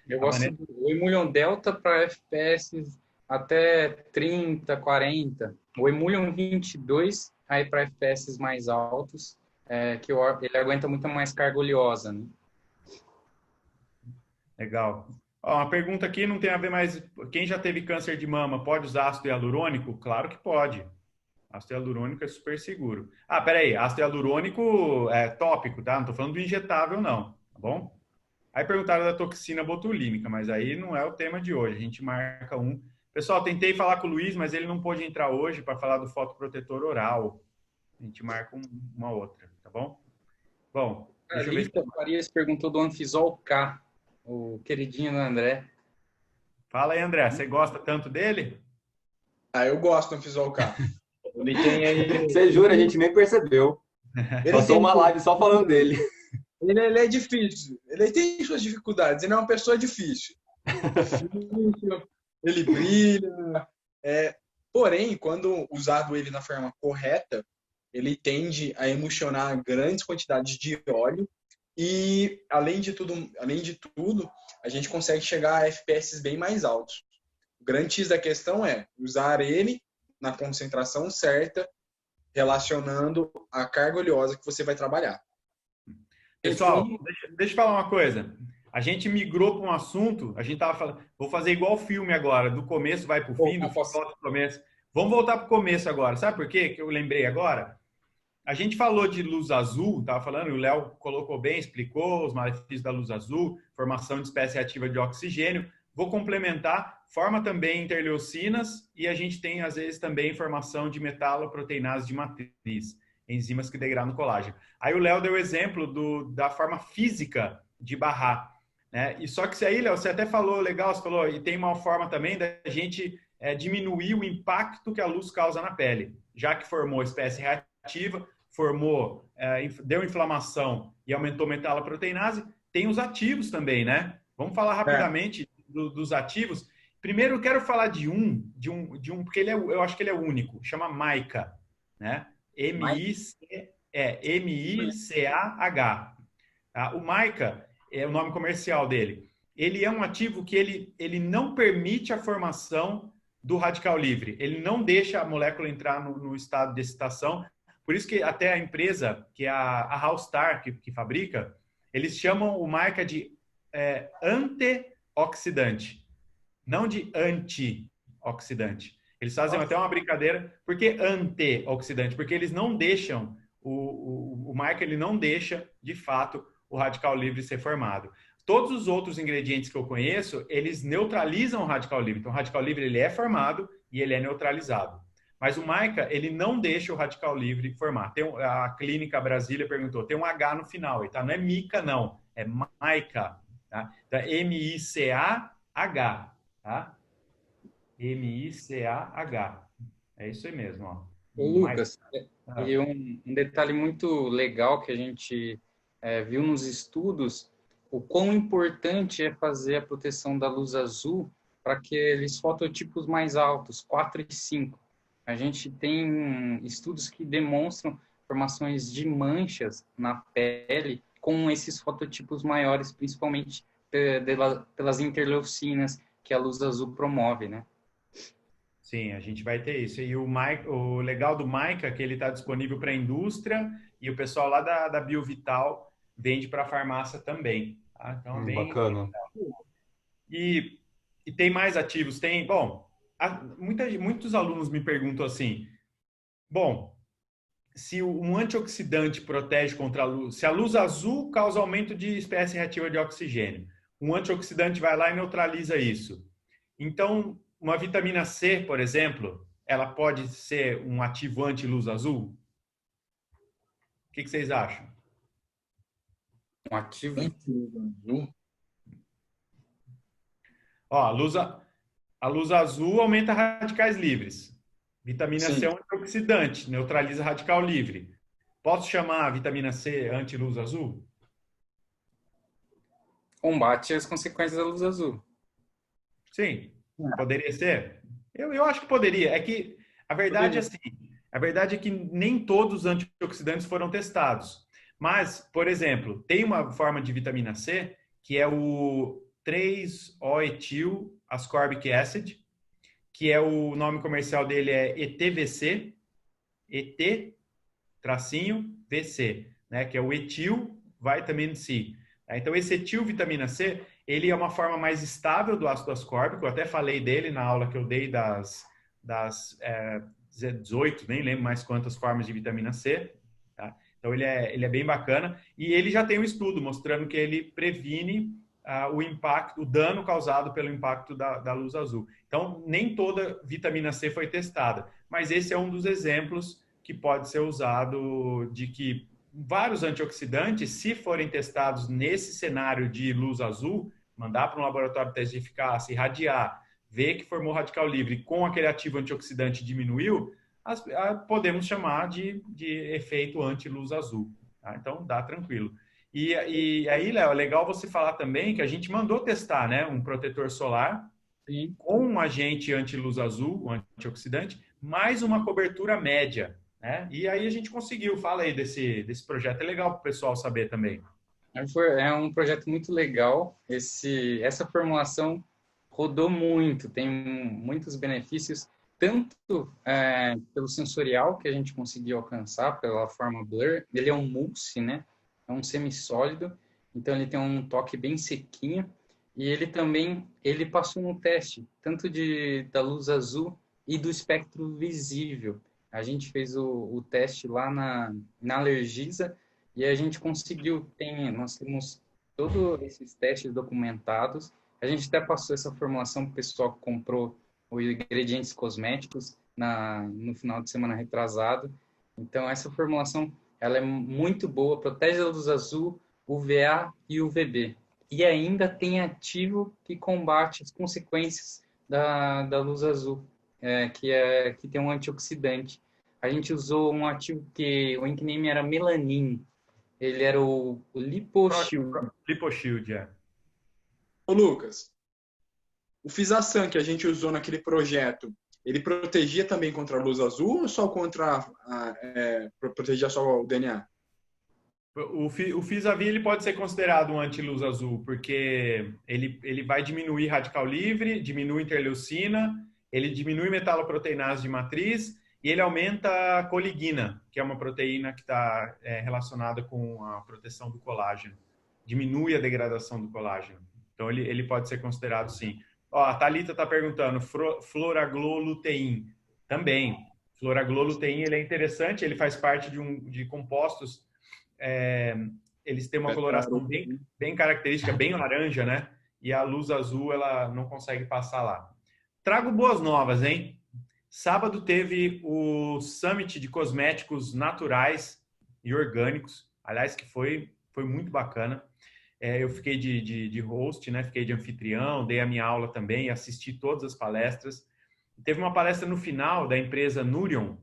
Eu gosto do Emulsion Delta para FPS até 30, 40. O Emulsion 22 aí para FPS mais altos, ele aguenta muito mais carga oleosa, né? Legal. Ó, uma pergunta aqui não tem a ver, mas quem já teve câncer de mama pode usar ácido hialurônico? Claro que pode. Ácido hialurônico é super seguro. Peraí, ácido hialurônico é tópico, tá? Não tô falando do injetável, não, tá bom? Aí perguntaram da toxina botulínica, mas aí não é o tema de hoje. A gente marca um. Pessoal, tentei falar com o Luiz, mas ele não pôde entrar hoje para falar do fotoprotetor oral. A gente marca uma outra, tá bom? Bom, deixa eu ver. Alicia Farias perguntou do Anfisol K, o queridinho do André. Fala aí, André. Você gosta tanto dele? Eu gosto do Anfisol K. Ele tem aí... Você jura, a gente nem percebeu. Passou uma live só falando dele. Ele é difícil. Ele tem suas dificuldades. Ele é uma pessoa difícil. Ele brilha. Porém, quando usado ele na forma correta, ele tende a emulsionar grandes quantidades de óleo e, além de tudo, a gente consegue chegar a FPS bem mais altos. O grande X da questão é usar ele na concentração certa, relacionando a carga oleosa que você vai trabalhar. Pessoal, deixa eu falar uma coisa. A gente migrou para um assunto, a gente estava falando, vou fazer igual filme agora, do começo vai para o fim, do final para o começo. Vamos voltar para o começo agora. Sabe por quê que eu lembrei agora? A gente falou de luz azul, estava falando, e o Léo colocou bem, explicou os malefícios da luz azul, formação de espécie ativa de oxigênio. Vou complementar, forma também interleucinas e a gente tem, às vezes, também formação de metaloproteinase de matriz, enzimas que degradam colágeno. Aí o Léo deu o exemplo da forma física de barrar, né? E só que isso aí, Léo, você até falou, legal, você falou, e tem uma forma também da gente diminuir o impacto que a luz causa na pele, já que formou espécie reativa, deu inflamação e aumentou metaloproteinase, tem os ativos também, né? Vamos falar rapidamente dos ativos. Primeiro eu quero falar de um, porque eu acho que ele é único, chama MICA, né? M-I-C-A-H. O MICA é o nome comercial dele. Ele é um ativo que ele não permite a formação do radical livre. Ele não deixa a molécula entrar no estado de excitação. Por isso que até a empresa, que é a Halstar, que fabrica, eles chamam o MICA de antioxidante, não de antioxidante. Eles fazem até uma brincadeira. Por que antioxidante? Porque eles não deixam, o MICA ele não deixa, de fato, o radical livre ser formado. Todos os outros ingredientes que eu conheço, eles neutralizam o radical livre. Então, o radical livre ele é formado e ele é neutralizado. Mas o MICA, ele não deixa o radical livre formar. A Clínica Brasília perguntou, tem um H no final, tá? Não é MICA, não. É MICA. Tá? Então, M-I-C-A-H. Tá? M-I-C-A-H. É isso aí mesmo, ó. Ô, Lucas, e um detalhe muito legal que a gente viu nos estudos, o quão importante é fazer a proteção da luz azul para aqueles fototipos mais altos, 4 e 5. A gente tem estudos que demonstram formações de manchas na pele com esses fototipos maiores, principalmente pelas interleucinas que a luz azul promove, né? Sim, a gente vai ter isso. E o legal do Mica é que ele está disponível para a indústria e o pessoal lá da Biovital vende para a farmácia também. Tá? Então, é bem... Bacana. E, e tem mais ativos? Tem, bom, muitos alunos me perguntam assim, bom, se um antioxidante protege contra a luz, se a luz azul causa aumento de espécie reativa de oxigênio, um antioxidante vai lá e neutraliza isso. Então, uma vitamina C, por exemplo, ela pode ser um ativo anti-luz azul? O que vocês acham? Um ativo azul. Ó, a luz azul aumenta radicais livres. Vitamina C é um antioxidante, neutraliza radical livre. Posso chamar a vitamina C anti-luz azul? combate as consequências da luz azul. Sim, poderia ser. Eu acho que poderia. É que a verdade é assim, a verdade é que nem todos os antioxidantes foram testados. Mas, por exemplo, tem uma forma de vitamina C que é o 3-O-etil ascorbic acid, que é o nome comercial dele é ETVC, ET-VC, né, que é o etil vitamin C. Então, esse etil vitamina C, ele é uma forma mais estável do ácido ascórbico. Eu até falei dele na aula que eu dei das 18, nem lembro mais quantas formas de vitamina C. Tá? Então, ele é bem bacana. E ele já tem um estudo mostrando que ele previne o impacto, o dano causado pelo impacto da luz azul. Então, nem toda vitamina C foi testada, mas esse é um dos exemplos que pode ser usado de que vários antioxidantes, se forem testados nesse cenário de luz azul, mandar para um laboratório de teste de eficácia, irradiar, ver que formou radical livre com aquele ativo antioxidante diminuiu, podemos chamar de efeito anti-luz azul. Tá? Então, dá tranquilo. E aí, Léo, é legal você falar também que a gente mandou testar, né, um protetor solar com um agente anti-luz azul, um antioxidante, mais uma cobertura média, né? E aí a gente conseguiu. Fala aí desse projeto. É legal para o pessoal saber também. É um projeto muito legal. Essa formulação rodou muito, tem muitos benefícios, tanto pelo sensorial que a gente conseguiu alcançar, pela forma blur. Ele é um mousse, né? É um semissólido, então ele tem um toque bem sequinho. E ele passou no teste, tanto da luz azul e do espectro visível. A gente fez o teste lá na Alergisa e a gente conseguiu, nós temos todos esses testes documentados. A gente até passou essa formulação para o pessoal que comprou os ingredientes cosméticos no final de semana retrasado. Então, essa formulação ela é muito boa, protege a luz azul, UVA e UVB. E ainda tem ativo que combate as consequências da luz azul, que tem um antioxidante. A gente usou um ativo que o nickname era melanin. Ele era o LipoShield. LipoShield, é. Ô, Lucas, o Fisasan que a gente usou naquele projeto, ele protegia também contra a luz azul ou só protegia só o DNA? O Fisavi ele pode ser considerado um anti-luz azul, porque ele vai diminuir radical livre, diminui interleucina, ele diminui metaloproteinase de matriz e ele aumenta a coligina, que é uma proteína que está relacionada com a proteção do colágeno. Diminui a degradação do colágeno. Então, ele pode ser considerado, sim. Ó, a Thalita está perguntando, fluoraglutein. Também. Fluoraglutein, ele é interessante, ele faz parte de compostos. Eles têm uma coloração bem característica, bem laranja, né? E a luz azul, ela não consegue passar lá. Trago boas novas, hein? Sábado teve o Summit de Cosméticos Naturais e Orgânicos. Aliás, que foi muito bacana. Eu fiquei de host, né? Fiquei de anfitrião, dei a minha aula também, assisti todas as palestras. Teve uma palestra no final da empresa Nurion,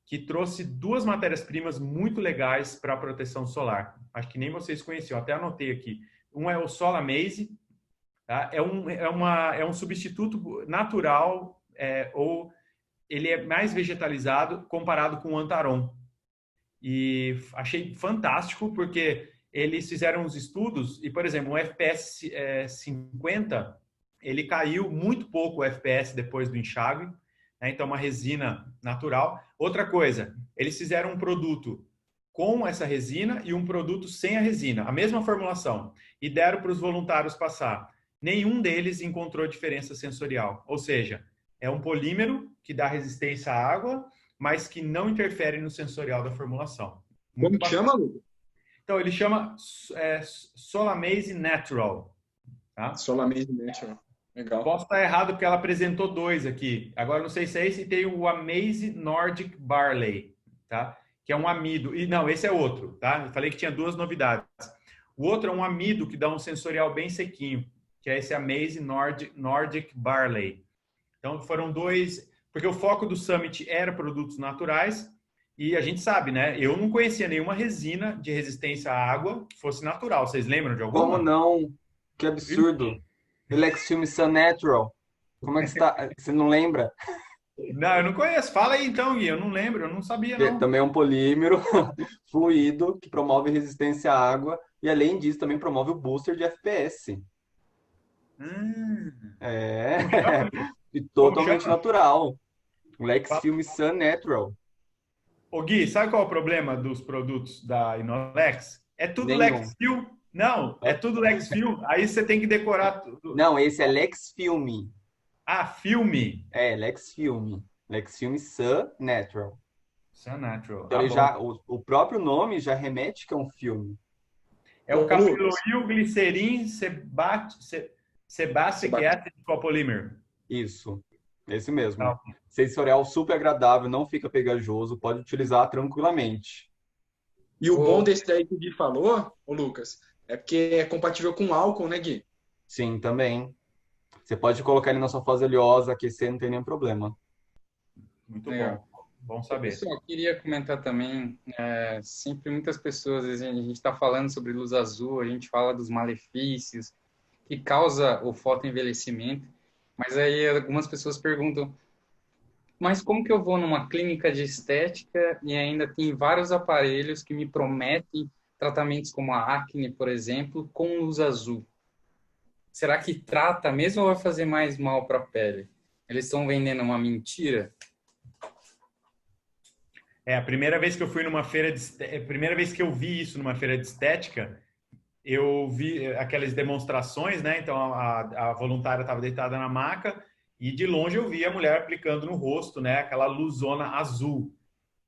que trouxe duas matérias-primas muito legais para a proteção solar. Acho que nem vocês conheciam, até anotei aqui. Um é o Solamaze, tá? É um substituto natural, ou ele é mais vegetalizado comparado com o Antaron. E achei fantástico, porque eles fizeram uns estudos, e, por exemplo, um FPS 50, ele caiu muito pouco o FPS depois do enxágue, né? Então, uma resina natural. Outra coisa, eles fizeram um produto com essa resina e um produto sem a resina, a mesma formulação, e deram para os voluntários passar. Nenhum deles encontrou diferença sensorial, ou seja, é um polímero que dá resistência à água, mas que não interfere no sensorial da formulação. Como que chama, Lucas? Então, ele chama Solamaze Natural. Tá? Solamaze Natural. Legal. Posso estar errado porque ela apresentou dois aqui. Agora, não sei se é esse, e tem o Amaze Nordic Barley, tá? Que é um amido. E não, esse é outro, tá? Eu falei que tinha duas novidades. O outro é um amido que dá um sensorial bem sequinho, que é esse Amaze Nordic Barley. Então, foram dois, porque o foco do Summit era produtos naturais, e a gente sabe, né? Eu não conhecia nenhuma resina de resistência à água que fosse natural. Vocês lembram de alguma? Como não? Que absurdo. Lexium Sun Natural. Como é que está? Você não lembra? Não, eu não conheço. Fala aí então, Gui. Eu não lembro, eu não sabia, não. Também é um polímero fluido que promove resistência à água e, além disso, também promove o booster de FPS. É. E totalmente natural. Lexium Sun Natural. Ô Gui, sabe qual é o problema dos produtos da Inolex? É tudo Nenhum. Lexfil. Não, é tudo Lexfil. Aí você tem que decorar tudo. Não, esse é Lexfilm. Ah, filme. É, Lexfilm. Lexium Sun Natural. Sun Natural. Então, ele já, o próprio nome já remete que é um filme. É o capiloil glicerin sebacic acid copolymer. Isso, esse mesmo. Tá. Sensorial super agradável, não fica pegajoso, pode utilizar tranquilamente. E o bom desse daí que o Gui falou, ô Lucas, é porque é compatível com álcool, né, Gui? Sim, também. Você pode colocar ele na sua fase oleosa, aquecer, não tem nenhum problema. Muito bom. Bom saber. Pessoal, queria comentar também, sempre muitas pessoas, a gente está falando sobre luz azul, a gente fala dos malefícios que causa o fotoenvelhecimento, mas aí algumas pessoas perguntam, mas como que eu vou numa clínica de estética e ainda tem vários aparelhos que me prometem tratamentos como a acne, por exemplo, com luz azul? Será que trata mesmo ou vai fazer mais mal para a pele? Eles estão vendendo uma mentira? A primeira vez que eu fui numa feira a primeira vez que eu vi isso numa feira de estética, eu vi aquelas demonstrações, né? Então a voluntária estava deitada na maca e de longe eu vi a mulher aplicando no rosto, né? Aquela luzona azul.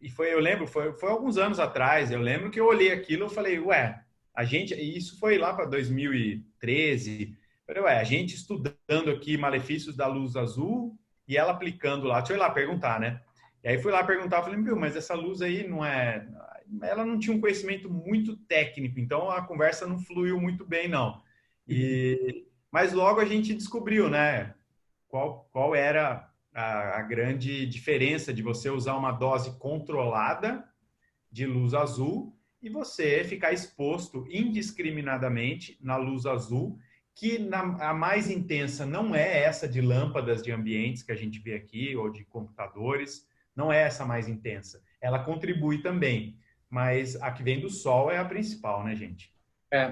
E eu lembro, foi alguns anos atrás. Eu lembro que eu olhei aquilo e falei, isso foi lá para 2013. Falei, a gente estudando aqui malefícios da luz azul e ela aplicando lá. Deixa eu ir lá perguntar, né? E aí fui lá perguntar, falei, mas essa luz aí não é... Ela não tinha um conhecimento muito técnico, então a conversa não fluiu muito bem, não. Mas logo a gente descobriu, né? Qual era a grande diferença de você usar uma dose controlada de luz azul e você ficar exposto indiscriminadamente na luz azul, que a mais intensa não é essa de lâmpadas de ambientes que a gente vê aqui, ou de computadores, não é essa mais intensa. Ela contribui também, mas a que vem do sol é a principal, né, gente?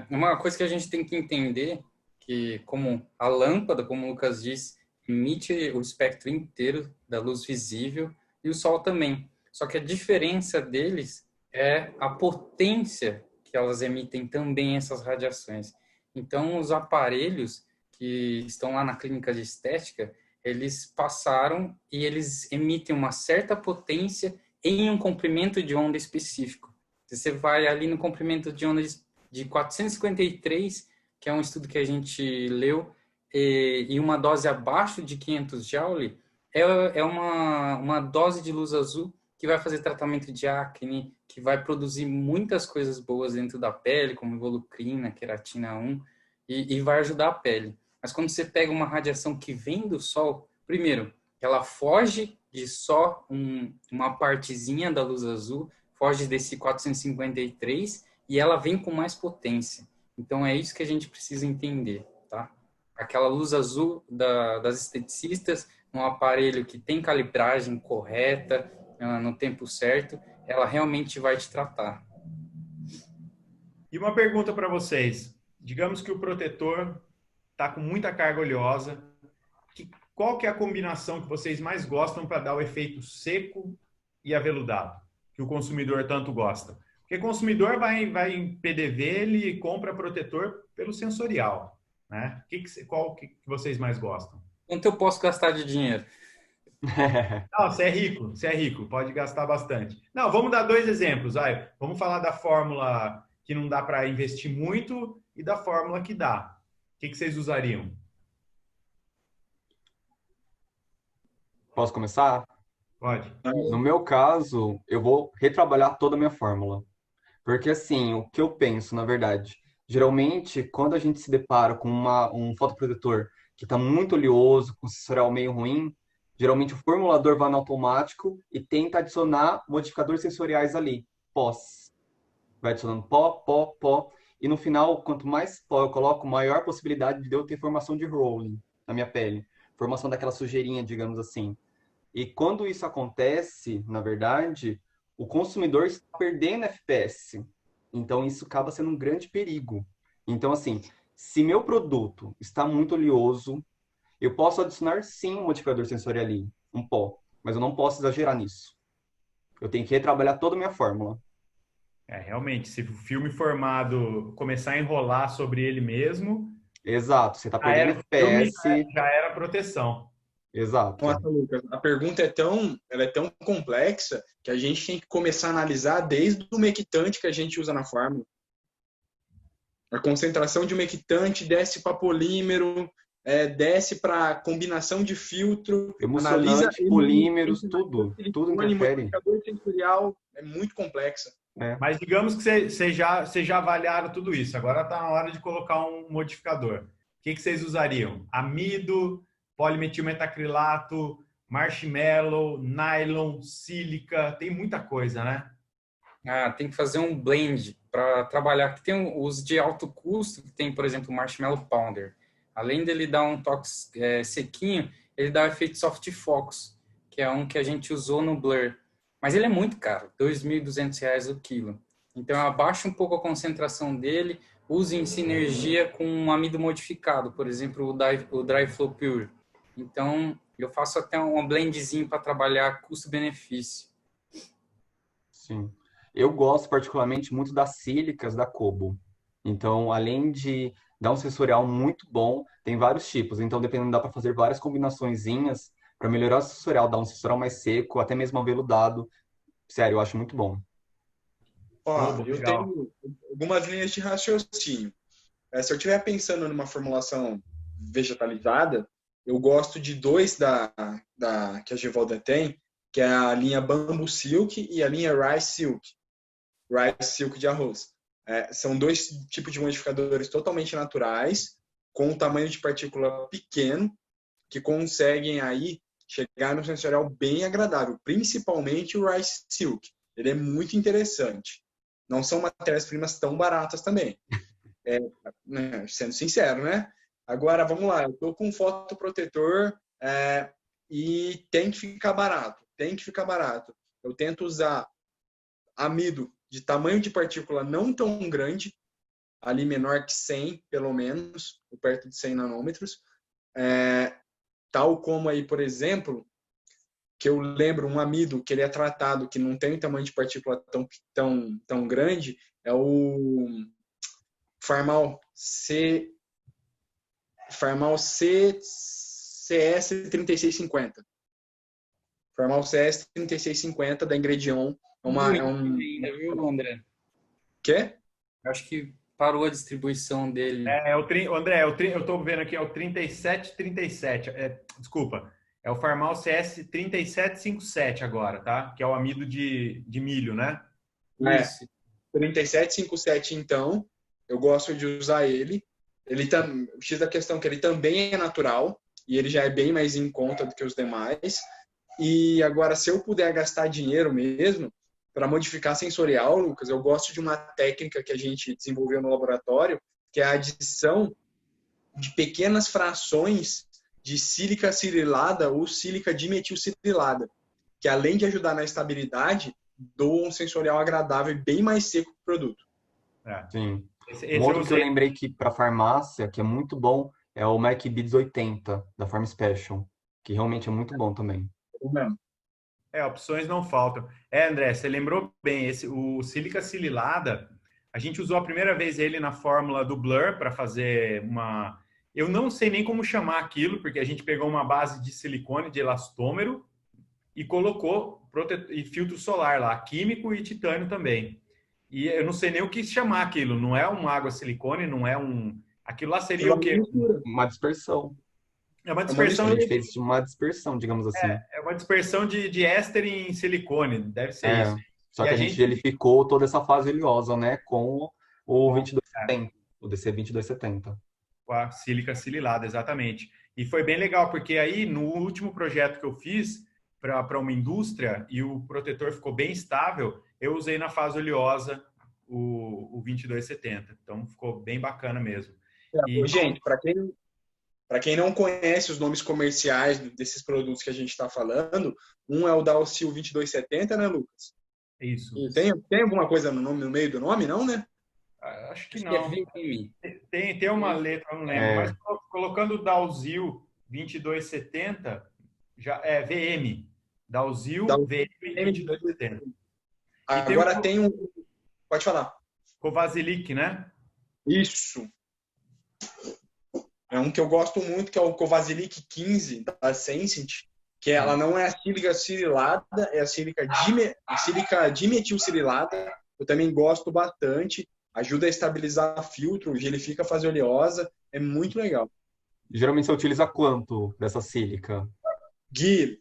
Uma coisa que a gente tem que entender, que como a lâmpada, como o Lucas disse, emite o espectro inteiro da luz visível e o sol também. Só que a diferença deles é a potência que elas emitem também essas radiações. Então, os aparelhos que estão lá na clínica de estética, eles passaram e eles emitem uma certa potência em um comprimento de onda específico. Você vai ali no comprimento de onda de 453, que é um estudo que a gente leu, e uma dose abaixo de 500 Joule, é uma dose de luz azul que vai fazer tratamento de acne, que vai produzir muitas coisas boas dentro da pele, como Evolucrina, queratina 1, e vai ajudar a pele. Mas quando você pega uma radiação que vem do sol, primeiro, ela foge de só uma partezinha da luz azul, foge desse 453 e ela vem com mais potência. Então é isso que a gente precisa entender, tá? Aquela luz azul das esteticistas, um aparelho que tem calibragem correta, no tempo certo, ela realmente vai te tratar. E uma pergunta para vocês. Digamos que o protetor está com muita carga oleosa. Qual que é a combinação que vocês mais gostam para dar o efeito seco e aveludado, que o consumidor tanto gosta? Porque o consumidor vai em PDV, ele compra protetor pelo sensorial, né? Qual que vocês mais gostam? Quanto eu posso gastar de dinheiro? Não, você é rico, pode gastar bastante. Não, vamos dar 2 exemplos. Vamos falar da fórmula que não dá para investir muito e da fórmula que dá. O que vocês usariam? Posso começar? Pode. No meu caso, eu vou retrabalhar toda a minha fórmula. Porque assim, o que eu penso, na verdade, geralmente, quando a gente se depara com um fotoprotetor que está muito oleoso, com sensorial meio ruim, geralmente o formulador vai no automático e tenta adicionar modificadores sensoriais ali, pós. Vai adicionando pó, pó, pó. E no final, quanto mais pó eu coloco, maior a possibilidade de eu ter formação de rolling na minha pele. Formação daquela sujeirinha, digamos assim. E quando isso acontece, na verdade, o consumidor está perdendo FPS. Então, isso acaba sendo um grande perigo. Então, assim, se meu produto está muito oleoso, eu posso adicionar, sim, um modificador sensorial ali, um pó. Mas eu não posso exagerar nisso. Eu tenho que retrabalhar toda a minha fórmula. Realmente, se o filme formado começar a enrolar sobre ele mesmo, Exato, você está já era perdendo filme, FPS. já era proteção. Exato. Nossa, Lucas, a pergunta ela é tão complexa que a gente tem que começar a analisar desde o mequitante que a gente usa na fórmula. A concentração de umectante desce para polímero, desce para combinação de filtro, Emulsionante, polímeros, tudo interfere. Modificador sensorial é muito complexa. Mas digamos que vocês já avaliaram tudo isso. Agora está na hora de colocar um modificador. O que vocês usariam? Amido, polimetilmetacrilato, marshmallow, nylon, sílica, tem muita coisa, né? Tem que fazer um blend para trabalhar. Tem os de alto custo, que tem, por exemplo, o Marshmallow Pounder. Além dele dar um toque sequinho, ele dá o efeito soft focus, que é um que a gente usou no Blur. Mas ele é muito caro, R$ 2.200 o quilo. Então, abaixa um pouco a concentração dele, use em sinergia com um amido modificado, por exemplo, o Dry Flow Pure. Então, eu faço até um blendzinho para trabalhar custo-benefício. Sim. Eu gosto particularmente muito das sílicas da Kobo. Então, além de dar um sensorial muito bom, tem vários tipos. Então, dependendo, dá para fazer várias combinaçõezinhas para melhorar o sensorial, dar um sensorial mais seco, até mesmo aveludado. Sério, eu acho muito bom. Eu tenho algumas linhas de raciocínio. Se eu estiver pensando numa formulação vegetalizada, eu gosto de 2 que a Gevolda tem, que é a linha Bamboo Silk e a linha Rice Silk. Rice Silk de arroz. São 2 tipos de modificadores totalmente naturais, com um tamanho de partícula pequeno, que conseguem aí chegar no sensorial bem agradável, principalmente o Rice Silk. Ele é muito interessante. Não são matérias-primas tão baratas também. Sendo sincero, né? Agora, vamos lá. Eu estou com um fotoprotetor e tem que ficar barato. Tem que ficar barato. Eu tento usar amido de tamanho de partícula não tão grande, ali menor que 100, pelo menos, ou perto de 100 nanômetros. Tal como aí, por exemplo, que eu lembro um amido que ele é tratado, que não tem um tamanho de partícula tão grande, é o Farmal CS 3650. Farmal CS 3650 da Ingredion. Viu, André? Quê? Acho que parou a distribuição dele. André, eu estou vendo aqui, é o 3737. Desculpa, é o Farmal CS 3757 agora, tá? Que é o amido de milho, né? Isso. 3757, então, eu gosto de usar ele. O X da questão é que ele também é natural e ele já é bem mais em conta do que os demais. E agora, se eu puder gastar dinheiro mesmo para modificar sensorial, Lucas, eu gosto de uma técnica que a gente desenvolveu no laboratório, que é a adição de pequenas frações de sílica cirilada ou sílica dimetilcirilada, que além de ajudar na estabilidade, doa um sensorial agradável e bem mais seco para o produto. Sim. Esse Um eu outro que eu usei. lembrei que para farmácia, que é muito bom, é o Mac Beads 80 da Farm Special, que realmente é muito bom também. Opções não faltam. André, você lembrou bem, o sílica cirilada, a gente usou a primeira vez ele na fórmula do Blur para fazer uma... Eu não sei nem como chamar aquilo, porque a gente pegou uma base de silicone, de elastômero, e colocou e filtro solar lá, químico e titânio também. E eu não sei nem o que chamar aquilo, não é uma água silicone, não é um... Aquilo lá seria o quê? Uma dispersão. É uma A dispersão gente fez uma dispersão, digamos assim. É uma dispersão de éster em silicone, deve ser isso. Só E que a a gente gente gelificou toda essa fase oleosa, né, com o com 2270, o DC 2270. com a sílica sililada, exatamente. E foi bem legal, porque aí no último projeto que eu fiz para uma indústria e o protetor ficou bem estável, eu usei na fase oleosa o 2270. Então ficou bem bacana mesmo. E, Gente, para quem não conhece os nomes comerciais desses produtos que a gente está falando, um é o Dalsil 2270, né, Lucas? isso. E tem alguma coisa no meio do nome, não, né? Acho que Acho que não. VM. Tem uma letra, eu não lembro. Mas colocando o Dalsil 2270, já é VM. Dalsil VM 2270. Agora tem um... Pode falar. Covasilic, né? Isso. É um que eu gosto muito, que é o Covasilic 15 da Sensient, que ela não é a sílica cirilada, é a sílica dimetilcirilada. Eu também gosto bastante. Ajuda a estabilizar filtro, gelifica a fase oleosa. É muito legal. Geralmente você utiliza quanto dessa sílica? Gui,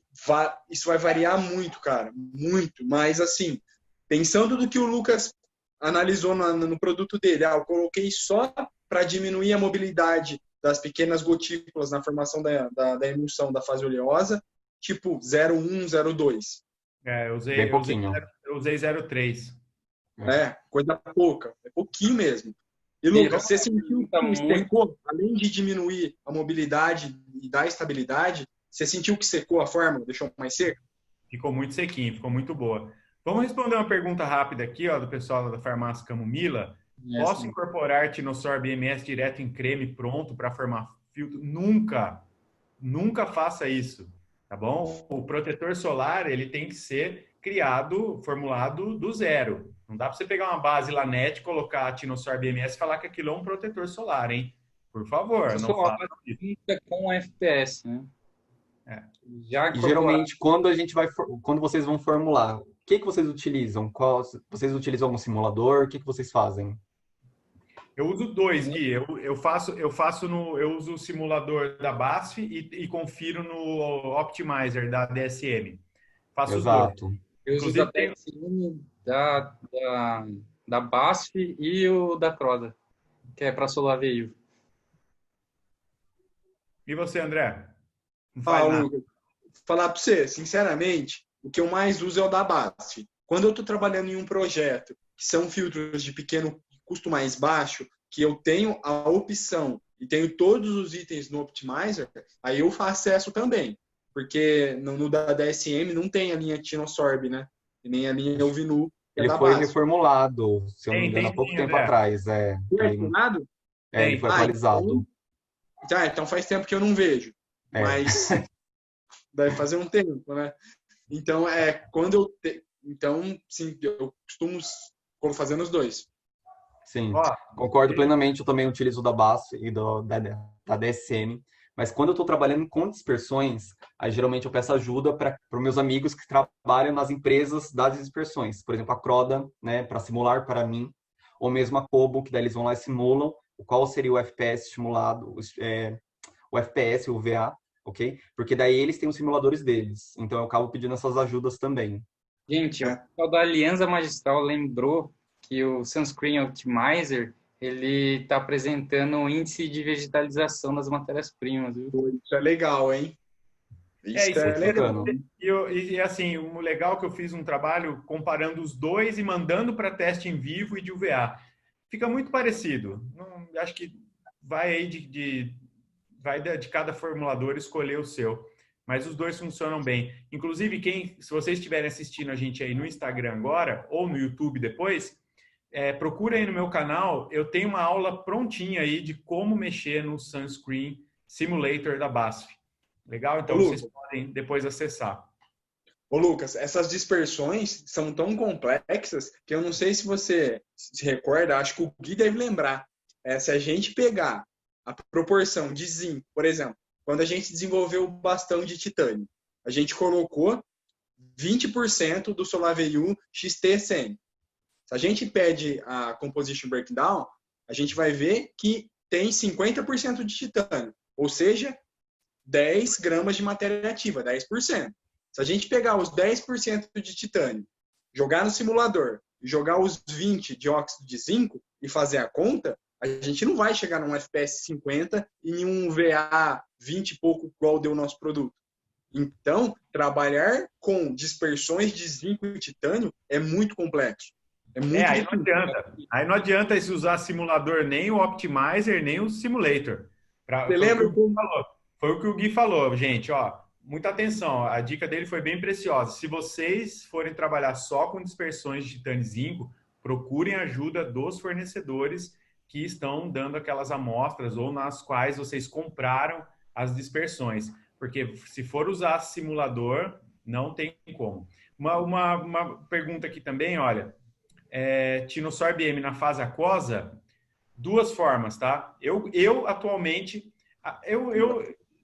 isso vai variar muito, cara. Muito. Mas, assim, pensando do que o Lucas analisou no produto dele, eu coloquei só para diminuir a mobilidade das pequenas gotículas na formação da emulsão da fase oleosa, tipo 0,1, 0,2. Eu usei 0,3. Coisa pouca. É pouquinho mesmo. E, Lucas, você sentiu que secou, além de diminuir a mobilidade e dar estabilidade, você sentiu que secou a fórmula, deixou mais seca? Ficou muito sequinho, ficou muito boa. Vamos responder uma pergunta rápida aqui, ó, do pessoal da farmácia Camomila. Posso incorporar Tinosorb MS direto em creme pronto para formar filtro? Nunca! Nunca faça isso, tá bom? O protetor solar, ele tem que ser formulado do zero. Não dá para você pegar uma base Lanet, colocar a Tinosorb MS e falar que aquilo é um protetor solar, hein? Por favor, não faça isso. Com FPS, né? E geralmente, quando vocês vão formular, o que vocês utilizam? Vocês utilizam algum simulador? O que vocês fazem? Eu uso dois, Gui. Eu uso o simulador da BASF e confiro no Optimizer da DSM. Faço Exato. os dois. Eu uso da DSM, da BASF e o da Croda, que é para solar veio. E você, André? Não faz nada. Lucas, falar para você, sinceramente, o que eu mais uso é o da BASF. Quando eu estou trabalhando em um projeto que são filtros de pequeno custo mais baixo, que eu tenho a opção e tenho todos os itens no Optimizer, aí eu acesso também. Porque no da DSM não tem a linha Tinosorb, né? E nem a linha Elvinu. Ele foi reformulado, se eu não me engano, há pouco tempo atrás. Foi reformulado? Ele foi atualizado. Então faz tempo que eu não vejo. Mas deve fazer um tempo, né? Então, sim, eu costumo fazendo os dois. Sim, concordo plenamente. Eu também utilizo o da BASF e da DSM. Mas quando eu estou trabalhando com dispersões, aí geralmente eu peço ajuda para os meus amigos que trabalham nas empresas das dispersões. Por exemplo, a Croda, né, para simular para mim, ou mesmo a Kobo, que daí eles vão lá e simulam qual seria o FPS estimulado, o FPS, o VA, ok? Porque daí eles têm os simuladores deles. Então eu acabo pedindo essas ajudas também. Gente, o pessoal da Aliança Magistral lembrou que o Sunscreen Optimizer ele está apresentando um índice de vegetalização das matérias-primas. Isso é legal, hein? Isso Isso é é legal. e assim, o legal é que eu fiz um trabalho comparando os dois e mandando para teste em vivo e de UVA. Fica muito parecido. Não, acho que vai aí de cada formulador escolher o seu. Mas os dois funcionam bem. Inclusive, se vocês estiverem assistindo a gente aí no Instagram agora ou no YouTube depois, procura aí no meu canal. Eu tenho uma aula prontinha aí de como mexer no Sunscreen Simulator da BASF. Legal? Ô, Então vocês Lucas, podem depois acessar. Essas dispersões são tão complexas que eu não sei se você se recorda, acho que o Gui deve lembrar. Se a gente pegar a proporção de zinco, por exemplo, quando a gente desenvolveu o bastão de titânio, a gente colocou 20% do SolarVu XT100. Se a gente pede a Composition Breakdown, a gente vai ver que tem 50% de titânio, ou seja, 10 gramas de matéria ativa, 10%. Se a gente pegar os 10% de titânio, jogar no simulador, jogar os 20 de óxido de zinco e fazer a conta, a gente não vai chegar num FPS 50 e em um VA 20 e pouco igual deu o nosso produto. Então, trabalhar com dispersões de zinco e titânio é muito complexo. É muito Aí não difícil. adianta. Aí não adianta se usar simulador, nem o Optimizer, nem o Simulator. Você lembra como... Foi o que o Gui falou, gente. Ó, muita atenção. A dica dele foi bem preciosa. Se vocês forem trabalhar só com dispersões de titânio e zinco, procurem ajuda dos fornecedores que estão dando aquelas amostras ou nas quais vocês compraram as dispersões. Porque se for usar simulador, não tem como. Uma pergunta aqui também, olha. Tinosorb-M na fase aquosa, duas formas, tá? Eu atualmente,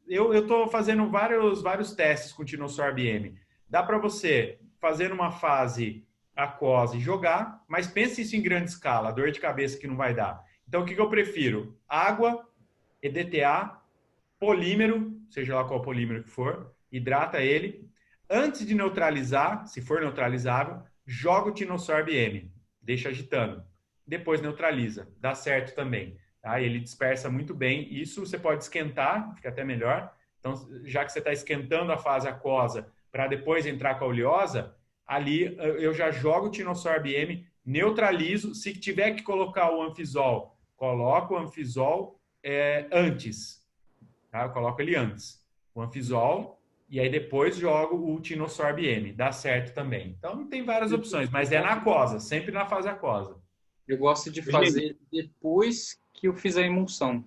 eu estou fazendo vários testes com Tinosorb-M. Dá para você fazer uma fase aquosa e jogar, mas pense isso em grande escala, dor de cabeça que não vai dar. Então, o que eu prefiro? Água, EDTA, polímero, seja lá qual polímero que for, hidrata ele. Antes de neutralizar, se for neutralizável, joga o Tinosorb-M, deixa agitando. Depois neutraliza, dá certo também. Tá? Ele dispersa muito bem. Isso você pode esquentar, fica até melhor. Então, já que você está esquentando a fase aquosa para depois entrar com a oleosa, ali eu já jogo o Tinosorb-M, neutralizo. Se tiver que colocar o Anfisol, coloco o Anfisol antes. Tá? Eu coloco ele antes. O Anfisol, e aí depois jogo o Tinosorb-M. Dá certo também. Então, tem várias opções, mas é na aquosa, sempre na fase aquosa. Eu gosto de fazer depois que eu fiz a emulsão.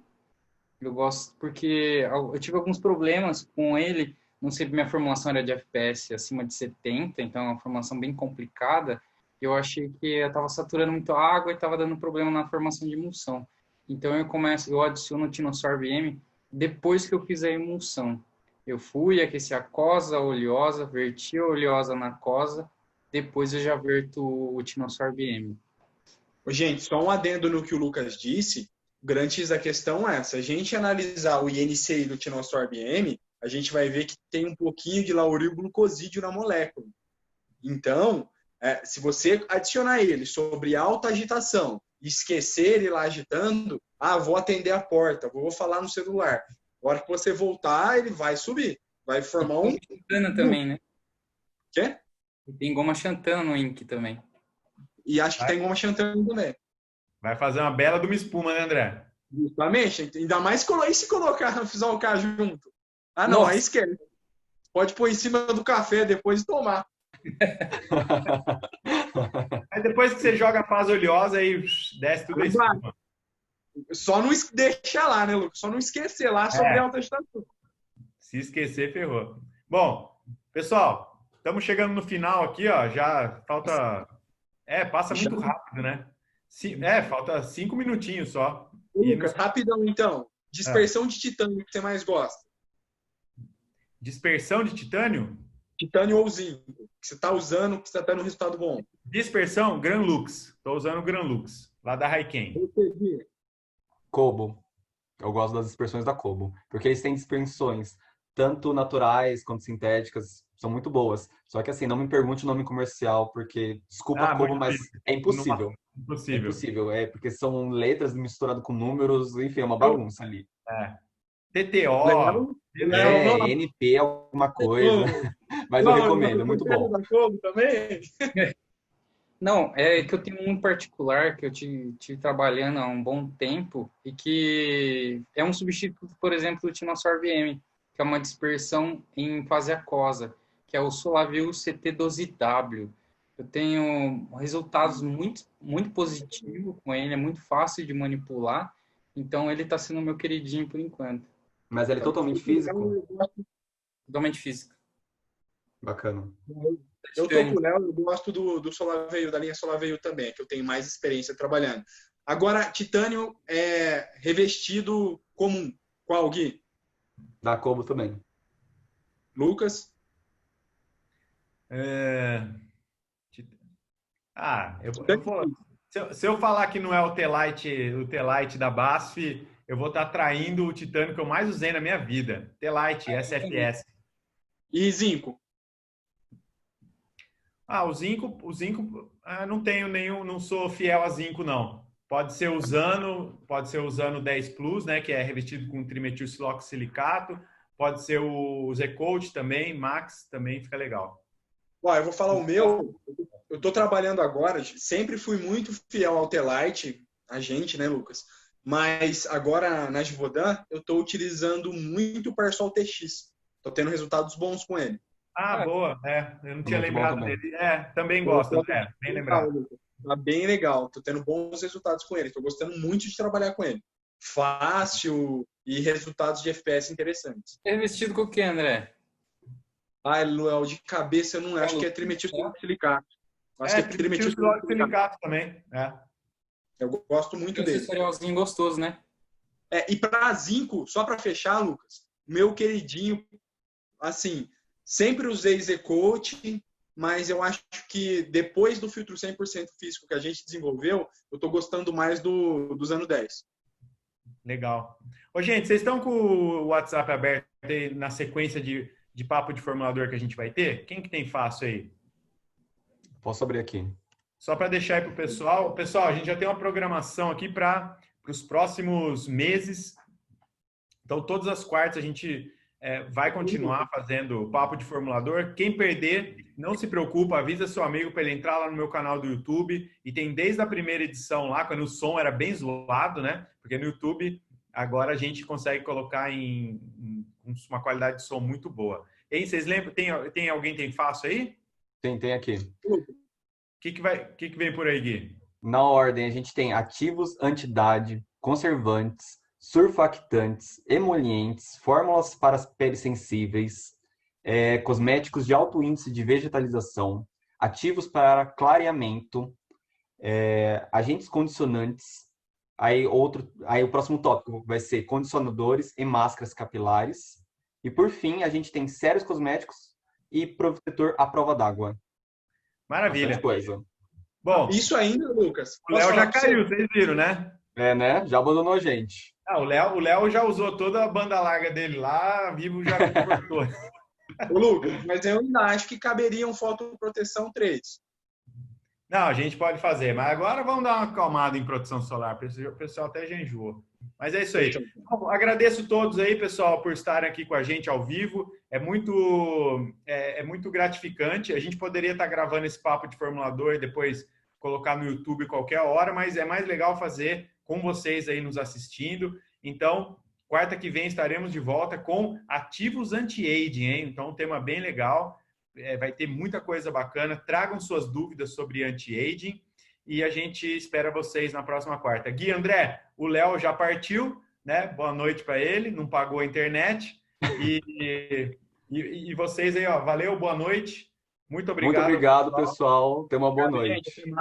Eu gosto porque eu tive alguns problemas com ele. Não sei, minha formulação era de FPS acima de 70, então é uma formulação bem complicada. Eu achei que eu estava saturando muito a água e estava dando problema na formação de emulsão. Então eu adiciono o Tinosorb-M depois que eu fiz a emulsão. Eu fui, aqueci a aquosa, a oleosa, verti a oleosa na aquosa, depois eu já verto o Tinosorb-M. Gente, só um adendo no que o Lucas disse. O grande X da questão é, se a gente analisar o INCI do Tinosorb-M, a gente vai ver que tem um pouquinho de laurilglucosídeo na molécula. Então, se você adicionar ele sobre alta agitação e esquecer ele lá agitando, vou atender a porta, vou falar no celular. A hora que você voltar, ele vai subir. Vai formar um... Xantana também, né? Quê? Tem goma xantana no Ink também. E acho que tem goma xantana também. Vai fazer uma bela de uma espuma, né, André? Justamente. Ainda mais se colocar Anfisol K junto. Não, Nossa. aí esquece. Pode pôr em cima do café depois e tomar. Aí depois que você joga a fase oleosa, aí desce tudo isso. Só não deixar lá, né, Lucas? Só não esquecer lá sobre alta agitação. Se esquecer, ferrou. Bom, pessoal, estamos chegando no final aqui, ó. Já falta... passa muito rápido, né? Falta 5 minutinhos só. Lucas, rapidão então. Dispersão de titânio que você mais gosta? Dispersão de titânio? Titânio ou zinco. Que você está usando, que você está tendo um resultado bom. Dispersão, Granlux. Estou usando o Granlux, lá da Raiken. Kobo. Eu gosto das dispersões da Kobo. Porque eles têm dispersões, tanto naturais quanto sintéticas, são muito boas. Só que assim, não me pergunte o nome comercial, porque, desculpa, Kobo, mas é impossível. Impossível. É impossível, porque são letras misturadas com números, enfim, é uma bagunça ali. TTO. Léo? É, NP alguma coisa. Mas eu recomendo, é muito bom. Da Globo também? Não, é que eu tenho um particular que eu tive trabalhando há um bom tempo e que é um substituto, por exemplo, do Tinossor VM, que é uma dispersão em fase aquosa, que é o Solavio CT12W. Eu tenho resultados muito positivos com ele, é muito fácil de manipular, então ele está sendo meu queridinho por enquanto. Mas ele é totalmente físico? Totalmente físico. Bacana. Eu tô com o Léo, eu gosto do Solaveio, da linha Solaveio também, que eu tenho mais experiência trabalhando. Agora, titânio é revestido comum. Qual, Gui? Da Kobo também. Lucas? Eu vou. Se eu falar que não é o T-Lite da BASF, eu vou estar traindo o titânio que eu mais usei na minha vida. T-Lite, SFS. E zinco? O zinco, não tenho nenhum, não sou fiel a zinco, não. Pode ser usando 10 Plus, né, que é revestido com trimetilsiloxsilicato. Pode ser o Z-Coat também, Max, também fica legal. Eu vou falar o meu. Eu estou trabalhando agora, sempre fui muito fiel ao T-Lite, a gente, né, Lucas? Mas agora na Givaudan, eu estou utilizando muito o Persol TX. Estou tendo resultados bons com ele. Boa. Eu não tinha Muito lembrado dele. Também gosto, bem lembrado. Tá bem legal, estou tendo bons resultados com ele. Estou gostando muito de trabalhar com ele. Fácil e resultados de FPS interessantes. É vestido com o que, André? Léo, de cabeça eu não acho que é trimetilsilicato. Acho que é trimetilsilicato também. Eu gosto muito dele. Esse cerealzinho gostoso, né? E para zinco, só para fechar, Lucas, meu queridinho, assim, sempre usei Z-Coat, mas eu acho que depois do filtro 100% físico que a gente desenvolveu, eu estou gostando mais dos anos 10. Legal. Ô, gente, vocês estão com o WhatsApp aberto aí na sequência de papo de formulador que a gente vai ter? Quem que tem fácil aí? Posso abrir aqui. Só para deixar aí para o pessoal. Pessoal, a gente já tem uma programação aqui para os próximos meses. Então, todas as quartas a gente vai continuar fazendo papo de formulador. Quem perder, não se preocupa, avisa seu amigo para ele entrar lá no meu canal do YouTube. E tem desde a primeira edição lá, quando o som era bem zoado, né? Porque no YouTube, agora a gente consegue colocar em uma qualidade de som muito boa. Hein, vocês lembram? Tem alguém tem fácil aí? Tem aqui. O que vem por aí, Gui? Na ordem, a gente tem ativos anti-idade, conservantes, surfactantes, emolientes, fórmulas para peles sensíveis, cosméticos de alto índice de vegetalização, ativos para clareamento, agentes condicionantes. Aí o próximo tópico vai ser condicionadores e máscaras capilares. E por fim, a gente tem sérios cosméticos e protetor à prova d'água. Maravilha. Bastante coisa. Bom, isso ainda, Lucas. O Léo já caiu, vocês viram, né? Né? Já abandonou a gente. O Léo já usou toda a banda larga dele lá, Vivo já cortou. Ô, Lucas, mas eu ainda acho que caberia um fotoproteção 3. Não, a gente pode fazer, mas agora vamos dar uma acalmada em proteção solar. O pessoal até já enjoou. Mas é isso aí. Bom, agradeço todos aí, pessoal, por estarem aqui com a gente ao vivo. É muito gratificante. A gente poderia estar gravando esse papo de formulador e depois colocar no YouTube qualquer hora, mas é mais legal fazer com vocês aí nos assistindo. Então, quarta que vem estaremos de volta com ativos anti-aging, hein? Então, um tema bem legal. Vai ter muita coisa bacana. Tragam suas dúvidas sobre anti-aging e a gente espera vocês na próxima quarta. Gui, André, o Léo já partiu, né? Boa noite para ele, não pagou a internet. E vocês aí, ó, valeu, boa noite. Muito obrigado. Muito obrigado, pessoal. Tenha uma boa noite. Gente,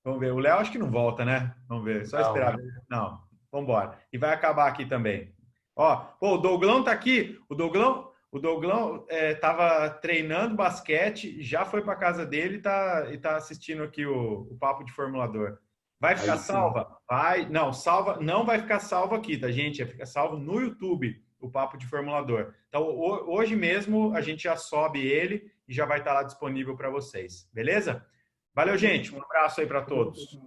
vamos ver. O Léo acho que não volta, né? Vamos ver. Só esperar. Não, vamos embora. E vai acabar aqui também. Ó, o Douglão tá aqui. O Douglão estava treinando basquete, já foi para casa dele e tá assistindo aqui o papo de formulador. Vai ficar salva? Vai. Não, não vai ficar salvo aqui, tá, gente? Fica salvo no YouTube, o papo de formulador. Então, hoje mesmo a gente já sobe ele e já vai estar lá disponível para vocês. Beleza? Valeu, gente. Um abraço aí para todos.